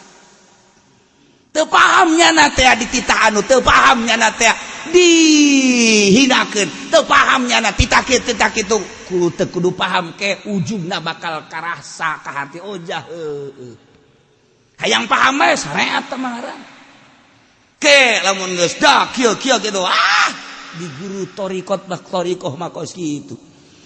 Teu paham nyana teh dititah anu teu paham nyana teh dihinakeun teu paham nyana titah kitu kudu paham ke ujungna bakal karasa ka hati ojah heueuh. Hayang paham we sareat teh marang. Ke lamun geus da kieu kitu di guru torikoh mah kos kitu.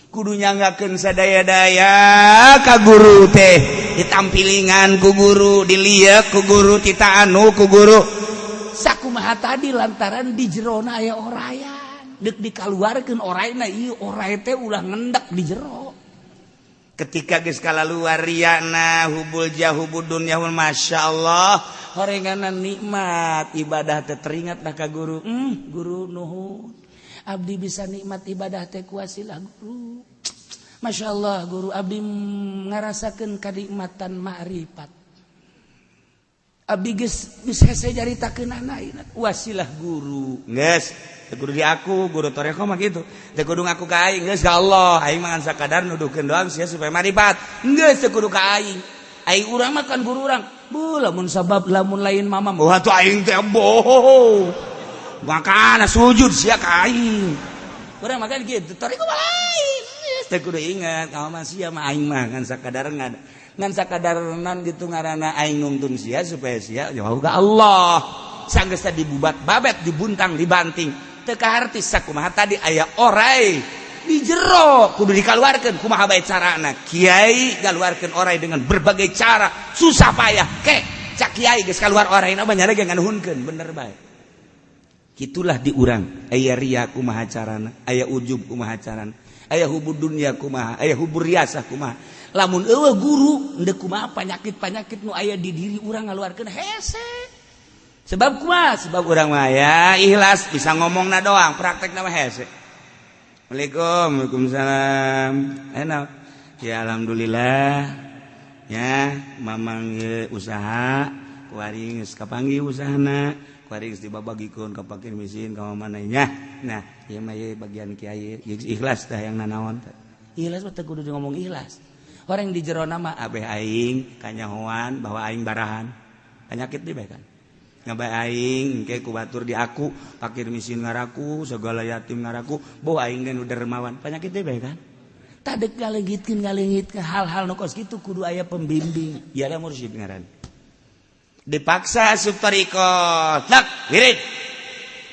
Kudu nyanggakeun sadaya-daya ka guru teh. Ditampilingan ku guru, diliek ku guru, titaanu ku guru. Sakumaha tadi lantaran di jerona aya orayan. Deuk dikaluarkeun orayna ieu oray teh ulah ngendek di jero. Ketika geus kalaluar riyana hubul jahubud dunya masyaallah horenganan nikmat ibadah teh teringat dah ka guru. Guru nuhun. Abdi bisa nikmat ibadah teh kuasilah guru. Masyaallah guru abdi ngarasakeun kanikmatan ma'rifat. Abdi geus hese jaritakeun anak wasilah guru. Geus, teu kudu di aku, guru toreko mah kitu. Teu kudu ngaku ka aing, geus ka Allah. Aing mah ngan sakadar nuduhkeun doang sia supaya ma'rifat. Geus teu kudu ka aing. Aing urang mah kan guru urang. Bu lamun sabab lamun lain mama mah atuh aing teh boh. Makana sujud sia ka aing. Urang mah kan kitu, toreko mah lain. Teu kudu ingat ka mah sia mah aing mah ngan sakadar ngan sakadarenan gitu ngaranna aing nungtun sia supaya sia jauh ka Allah. Sanggeus dibubat babet dibuntang dibanting teu kaharti sakumaha tadi aya oray di jero kudu dikeluarkan kumaha bae carana. Kiai ngaluarkeun orai dengan berbagai cara susah payah cak kiai geus kaluar orai na nya ge nganuhunkeun bener bae. Kitulah di urang aya ria kumaha carana, aya ujub kumaha carana, aya hubud dunya kumaha, aya hubur riasah kumaha. Lamun eueuh guru endeu kumaha panyakit-panyakit nu aya di diri urang ngaluarkeun hese. Sebab kumaha? Sebab urang mah ya ikhlas bisa ngomongna doang, praktekna mah hese. Assalamualaikum, waalaikumsalam. Enak. Ya alhamdulillah. Ya, mamang usaha, kuari geus kapanggih usahana, kuari geus dibabagikeun ka fakir miskin ka mana nya. Nah, ieu mah bagian kiai ikhlas tah yang nanaon teh. Ikhlas mah teh kudu ngomong ikhlas. Orang di jero nama abeh aing kanyahoan bahwa aing barahan. Penyakit di bae kan. Ngabae aing engke ku batur di aku, fakir miskin ngaraku, segala yatim ngaraku, boh aing dan udah dermawan. Penyakit teh bae kan. Tadek ngaleungitkeun hal-hal nu kos kitu kudu aya pembimbing. Ieu mursyid ngaran. Dipaksa asup tarikot. Tak, wirid.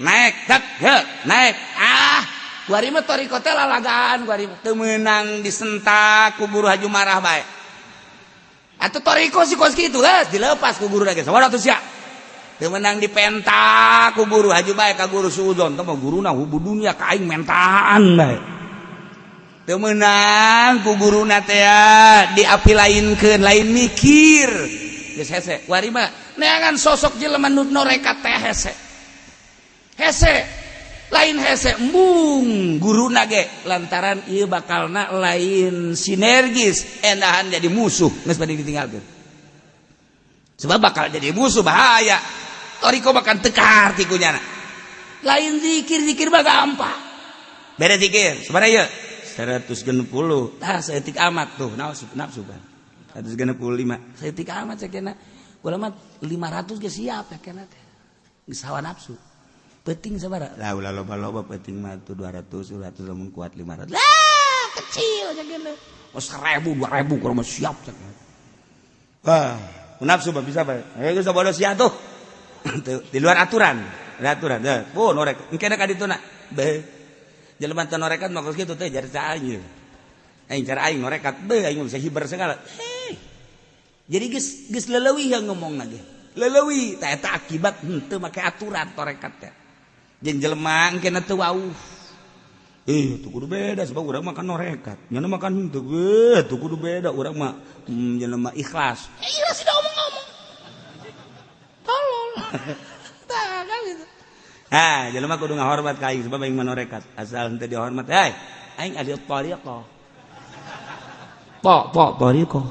Naik, tak, naik. Kuari mah tarikot teh lalagaan, kuari mah teu meunang disentak ku guru haju marah bae. Atuh tarikot si kos kitu geus dilepas ku guru ge. Sabaraha atuh sia. Teu menang dipentak ku guru haju bae ka guru suudzon teh mah guruna hubud dunya ka aing mentaan bae. Teu menang ku guruna teh diapilainkeun lain mikir. Geus hese. Kuari mah neangan sosok jelema nu norekat teh hese. Hese lain hese embung guruna ge lantaran ieu bakalna lain sinergis endahan jadi musuh geus bade ditinggalkeun. Sebab bakal jadi musuh bahaya. Toriko bakal tekar tikunyana. Lain zikir mah gampang. Beda zikir. Sabaraha ieu? 160. Tah saeutik amat tuh. Nafsu kan. 165. Saeutik amat sakena. Ulah mah 500 ge siap sakena teh. Geus hawa nafsu. Penting sabaraha? Lah ulah loba-loba penting mah tuh 200 lamun kuat 500. Lah kecil sakena. Oh 1000 2000 kurang mah siap sakena. Wah, nafsu mah bisa bae. Geus bodo sia tuh. Di luar aturan, ada aturan. Oh norek, engkena ka dituna. Beh. Jelema teh norekat mah kitu teh jar aing. Aing cara aing norekat, beh aing bisa hiber segala. Jadi geus leuleui yang ngomongna ge. Leuleui tah eta akibat henteu make aturan torekat teh. Jeung jelema engkena teu wauh. Tuh kudu beda sebab urang mah kan norekat. Nyana mah kan henteu tuh kudu beda urang mah jelema ikhlas. Ikhlas tidak omong-omong. Tolol. Tah kan gitu. Jelema kudu ngahormat ka aing sebab aing manorekat. Asal henteu dihormat, aing ahli thariqah. Thariqah.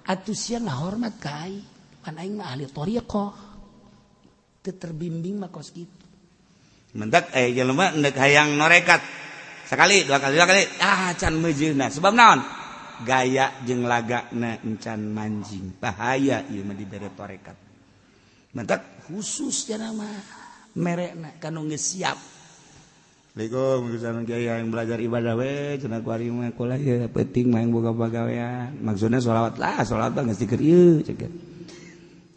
Atuh sia ngahormat ka aing, pan aing mah ahli thariqah. Teu terbimbing mah kos kitu. Mentek jelema endek hayang norekat. Sekali, dua kali. Can meujeuhna. Sebab naon? Gaya jeung lagana encan manjing. Bahaya ieu mah dibere torekat. Mentek khusus cenah mah merekna kanu geus siap. Assalamualaikum misalna kiai yang belajar ibadah we cenah kuari mah kulah ieu penting mah boga pagawean. Maksudna sholawat mah geus dikeur ieu ceuk.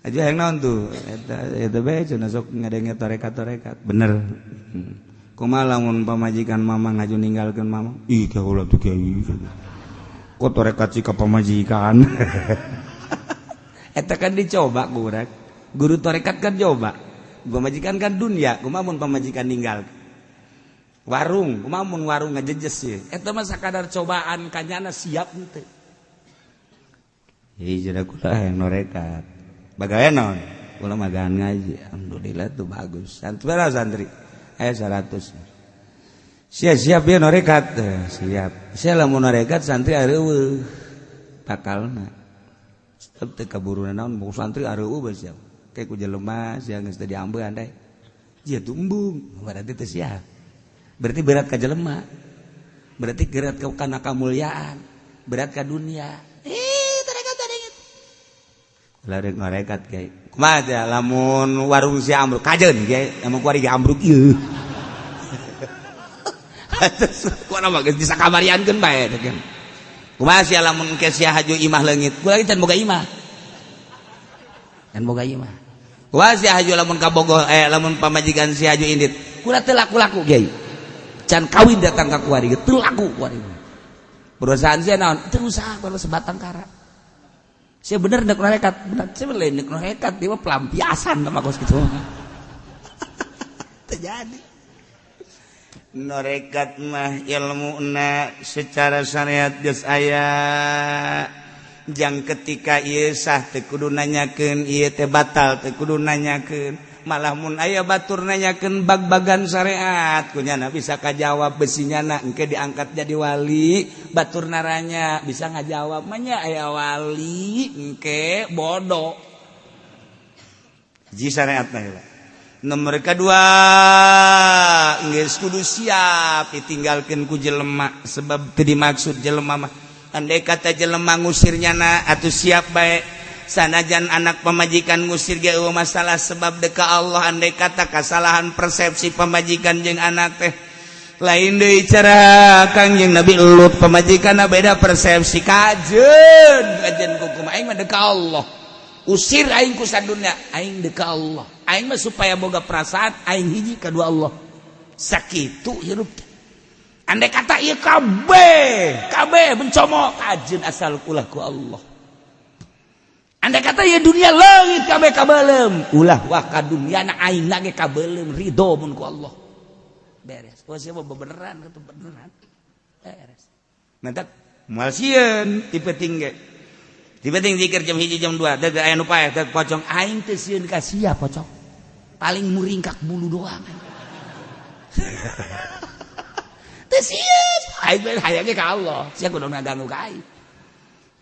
Aja hayang naon tuh eta bae cenah sok ngadenge torekat-torekat. Bener. Kumaha lamun pamajikan mama ngaju ninggalkeun mama? Ih kaula tuh kiai. Kok torekat sih ka pamajikan. Eta kan dicoba ku urang. Guru torekat kan coba. Pamajikan kan dunia, kumaha mun pamajikan ninggal. Warung, kumaha mun warung ngajejes ye. Eta mah sakadar cobaan kanyana siap henteu. Ieu cenah kula hayang norekat. Bagawean naon? Kula magahan ngaji. Alhamdulillah tuh bagus. Santri. 100. Siap ya norekat. Siap. Sia lamun norekat santri areueuh. Pakalna. Tetep teu kaburuna naon mau santri areueuh bae siap. Kayak ku jelema siang geus teu diambeun teh. Jieu tumbung, berarti teu siap. Berarti berat ka jelema. Berarti berat ka kana kamulyaan, berat ka dunia. Tarekat. Larek norekat kiai. Kumaha teh lamun warung si ambruk kajeun kiai, lamun kuari ge ambruk ieu. Kuana mah geus disakamariankeun bae teh kiai. Kumaha sia lamun ke sia haju imah leungit, kula ge can boga imah. Can boga imah. Kumaha sia haju lamun ka Bogor lamun pamajikan si haju indit, kula teu laku-laku kiai. can kawin datang ka kuari teu laku kuari perusahaan sia naon teu usaha kalau sebatang kara sia bener nek norekat bener sia lain nek norekat dia mah pelampiasan mah kos kitu terjadi norekat mah ilmuna secara syariat geus aya jang ketika ieu sah teu kudu nanyakeun ieu teh batal teu kudu nanyakeun malah mun aya batur nanyakeun bag-bagan syariat kunyana bisa kajawab besinyana engke diangkat jadi wali batur naranya bisa ngajawab mah nya aya wali engke bodoh ji syariat mah nomor kedua geus kudu siap ditinggalkeun ku jelema sebab teu dimaksud jelema mah andai kata jelema ngusirnyana atuh siap bae sanajan anak pemajikan ngusir ge eueuh masalah sebab deka Allah andai kata kesalahan persepsi pemajikan jeung anak teh lain deui cara Kangjeng Nabi Lut pemajikanna beda persepsi kajeun kukum aing mah deka Allah usir aing ku sadunya aing deka Allah aing mah supaya boga perasaan aing hiji kadua Allah sakitu hirup andai kata ieu kabeh bencomo kajeun asal ulah ku Allah andai kata ya dunia leungit kabeh kabeulem ulah wah ka dunia na aing ge kabeulem ridho mun ku Allah beres oh sia mah beneran kitu beneran beres nanti moal sieun tipe-ting ge tipe-ting zikir jam 1 jam 2 deug aya nu paeh deug pocong aing teh sieun ka sia pocong paling muringkak bulu doang teh sieun aing hayang ge ka Allah sia kudu ngaganggu ka aing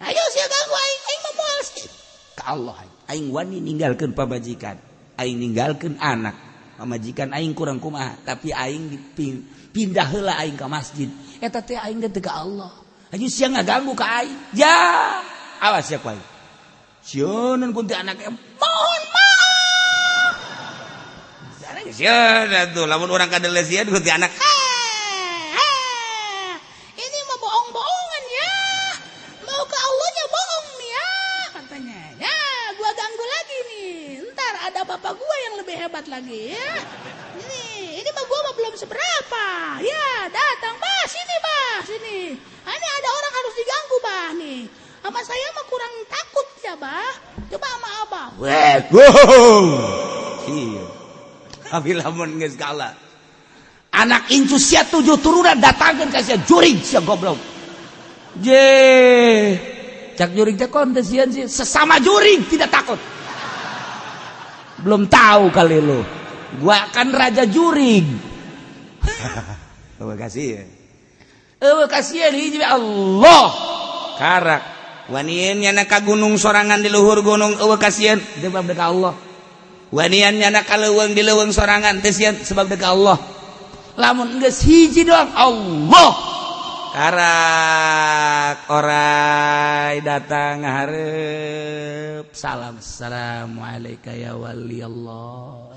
ayo sia ganggu aing mah moal sieun ka Allah aing wani ninggalkeun pamajikan aing ninggalkeun anak pamajikan aing kurang kumaha tapi aing pindah heula aing ka masjid eta teh aing teh ka Allah aju sia ngaganggu ka aing ya awas ya ku aing sieun kunti anake mohon maaf sareng sieun atuh lamun urang kadele sieun kunti anak ini mah bohong-bohongan ya mau ke Allahnya bohong nih ya katanya ya gua ganggu lagi nih ntar ada bapak gua yang lebih hebat lagi ya ini mah gua mah belum seberapa ya datang bah sini ini ada orang harus diganggu bah nih sama saya mah kurang takut ya bah coba sama abah iya abi lamun geus kalah anak incu sia 7 turunan datangkeun ka sia jurig sia goblok je cak jurig teh kon teh sieun sih sesama jurig tidak takut belum tahu kali lu gua kan raja jurig terima kasih ya kasihan hiji Allah karak wanian nyana ka gunung sorangan di luhur gunung kasihan sebab deuk Allah wanian nyana ka leuweung di leuweung sorangan teh sieun sebab deuk Allah lamun geus hiji doang Allah karak orai datang ngahareup salam assalamualaikum ya wali Allah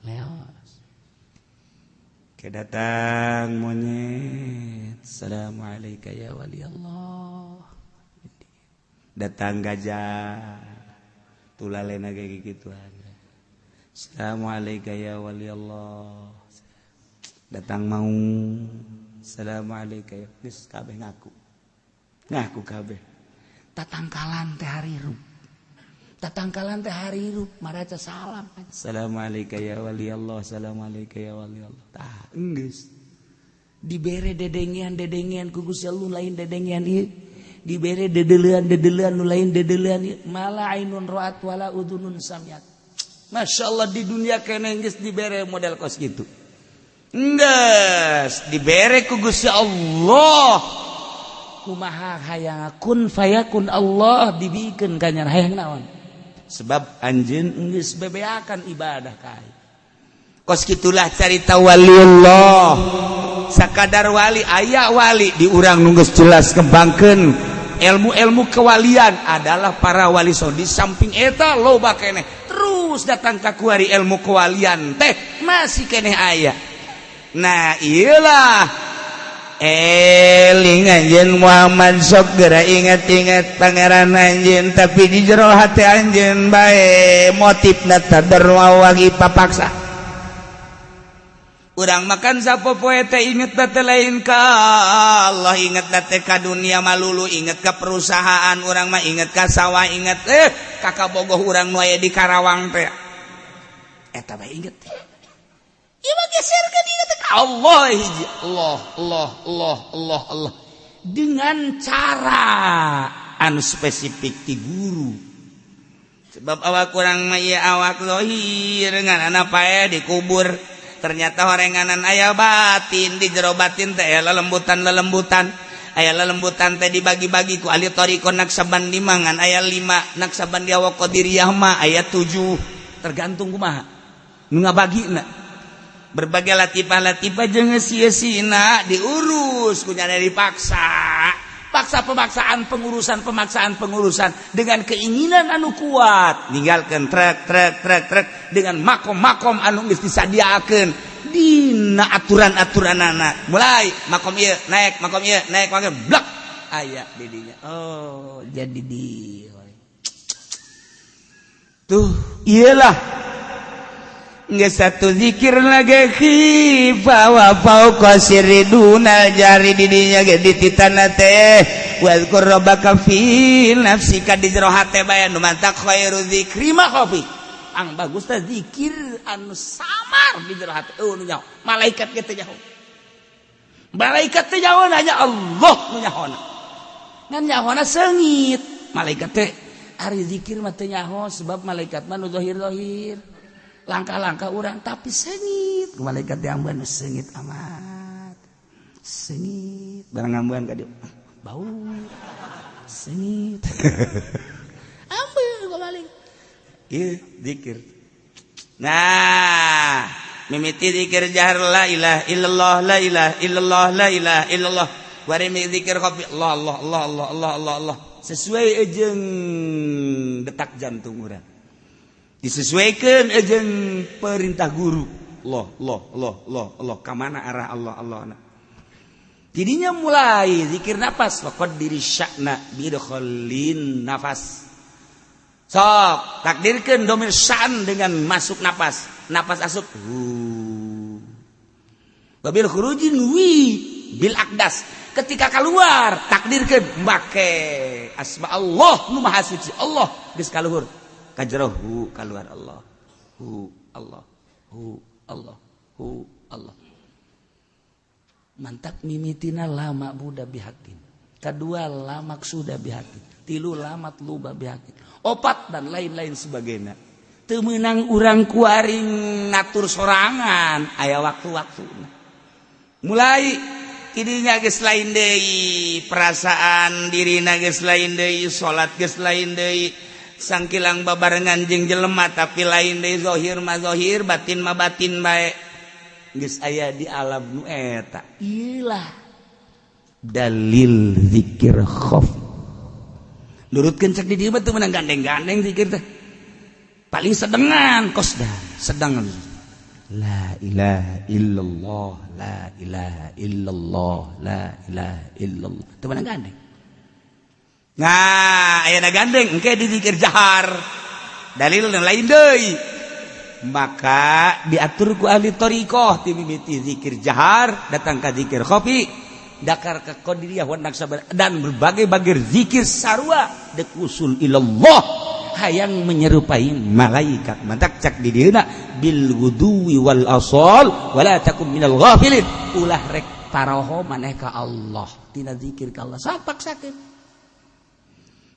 leos kedatang monyet assalamualaikum ya wali Allah datang gajah tulalena kayak gitu aja assalamualaikum ya wali Allah datang mau assalamualaikum geus kabeh ngaku kabeh tatangkalan teh harirup maraca salam assalamualaikum ya wali Allah assalamualaikum ya wali Allah tah geus dibere dedengean ku Gusti Allah lain dedengean ieu dibere dedelean nu lain dedelean ieu mala ainun ra'at wala udunun samiat masyaallah di dunia kene geus dibere model kos gitu geus dibere ku Gusti Allah kumaha hayang kun fayakun Allah dibikeun ka nya hayang naon sebab anjeun geus bebeakan ibadah ka aing kos kitulah carita waliullah sakadar wali aya wali di urang nu geus jelas kembangkeun ilmu kewalian adalah para wali di samping eta loba keneh terus datang ka kuari ilmu kewalian teh masih keneh aya nah iyalah eling anjeun Muhammad sok geura inget-inget pangeran anjeun tapi di jero hati anjeun bae motifna tadarru wagi papaksa urang makan sapopoe teh inget teh lain ka Allah, inget teh ka dunia malulu, inget ka perusahaan urang mah, inget ka sawah, inget kakak bogoh urang nu aya di Karawang teh eta bae inget teh ieu mah geserkeun inget ka Allah hiji Allah dengan cara anu spesifik ti guru. Sebab awak kurang mah ieu awak zahir nganana pae dikubur, ternyata horenganan aya batin, di jero batin teh aya lelembutan aya lelembutan teh dibagi-bagi ku ahli thariqah naksaban dimangan, aya 5 naksaban di awak qadiriyah mah aya 7, tergantung kumaha nu ngabagina. Berbagai latifah jeung sia-sina diurus kunyana dipaksa pemaksaan pengurusan dengan keinginan anu kuat, ninggalkeun trek dengan makom anu geus disadiakeun dina aturan-aturanana, mulai makom ieu naik makom blak aya di dinya. Oh jadi dieu tuh iyalah geus satu zikir lagi khifa wa fauqa sirriduna jari di dinya ge dititana teh wazkur rabbaka fi nafsika di jero hate bae nu mantak khairu dzikri ma khafi ang bagus teh zikir anu samar di jero hate nu nyaho malaikat ge teh nyaho hanya Allah nu nyahona ngan nyahona seungit malaikat teh ari zikir mah teu nyaho sebab malaikat mah nu zahir langkah-langkah orang tapi sengit malaikat yang bener sengit amat sengit barang ngambuan ka dieu bau sengit ambeul balik ieu zikir. Nah mimiti zikir jahar la ilaha illallah la ilaha illallah la ilaha illallah bari zikir kopi Allah sesuai jeung detak jantung urang, disesuaikan jeung perintah guru. Allah kamana arah Allah. Jadinya mulai zikir nafas faqad diri sya'na bidkhalin nafas. Sok takdirkeun domir syan dengan masuk nafas asup wabil khurujin wi bil aqdas, ketika keluar takdirkeun make asma Allah nu maha suci Allah geus kaluhur kajrohu keluar Allah mantap mimitina lama buda bihatin, kedua lama sudah bihatin, tilu lamat luba bihatin, opat dan lain-lain sebagainya. Teu meunang urang kuaring ngatur sorangan aya waktu-waktuna. Mulai kidinya geus lain deui, perasaan dirina geus lain deui, salat geus lain deui, sangkilang babarengan jeung jelema tapi lain deui, zahir mah zahir, batin mah batin bae. Geus aya di alam nu eta. Iyalah dalil zikir khauf. Nurutkeun cek di dieu mah teu meunang gandeng-gandeng zikir teh. Paling sedengan kosdan, sedengan. La ilaha illallah, la ilaha illallah, la ilaha illallah. Teu meunang gandeng. Nah, ayeuna gandeng engke di zikir jahar. Dalil lain deui. Maka diatur ku ahli thariqah ti mimiti zikir jahar datang ka zikir khafi, dakar ka qadiriyah wa naksabar dan berbagai-bagai zikir sarua dek usul ilallah hayang menyerupai malaikat. Mantak cak di dieuna bil guduwi wal asal wala takum minal ghafilin, ulah rek paraho maneh ka Allah tina zikir ka Allah sapaksakeun.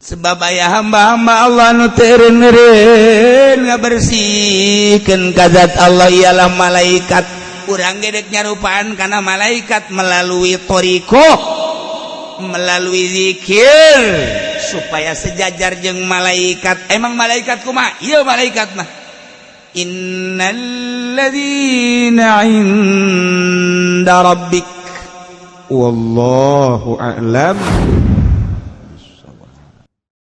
Sebab aya hamba-hamba Allah nu teureun ngabersihkeun ka zat Allah ialah malaikat. Urang gedek nyarupaan kana malaikat melalui thariqah, melalui zikir supaya sejajar jeung malaikat. Emang malaikat kumaha? Ieu malaikat mah innal ladzina 'inda rabbik wallahu a'lam.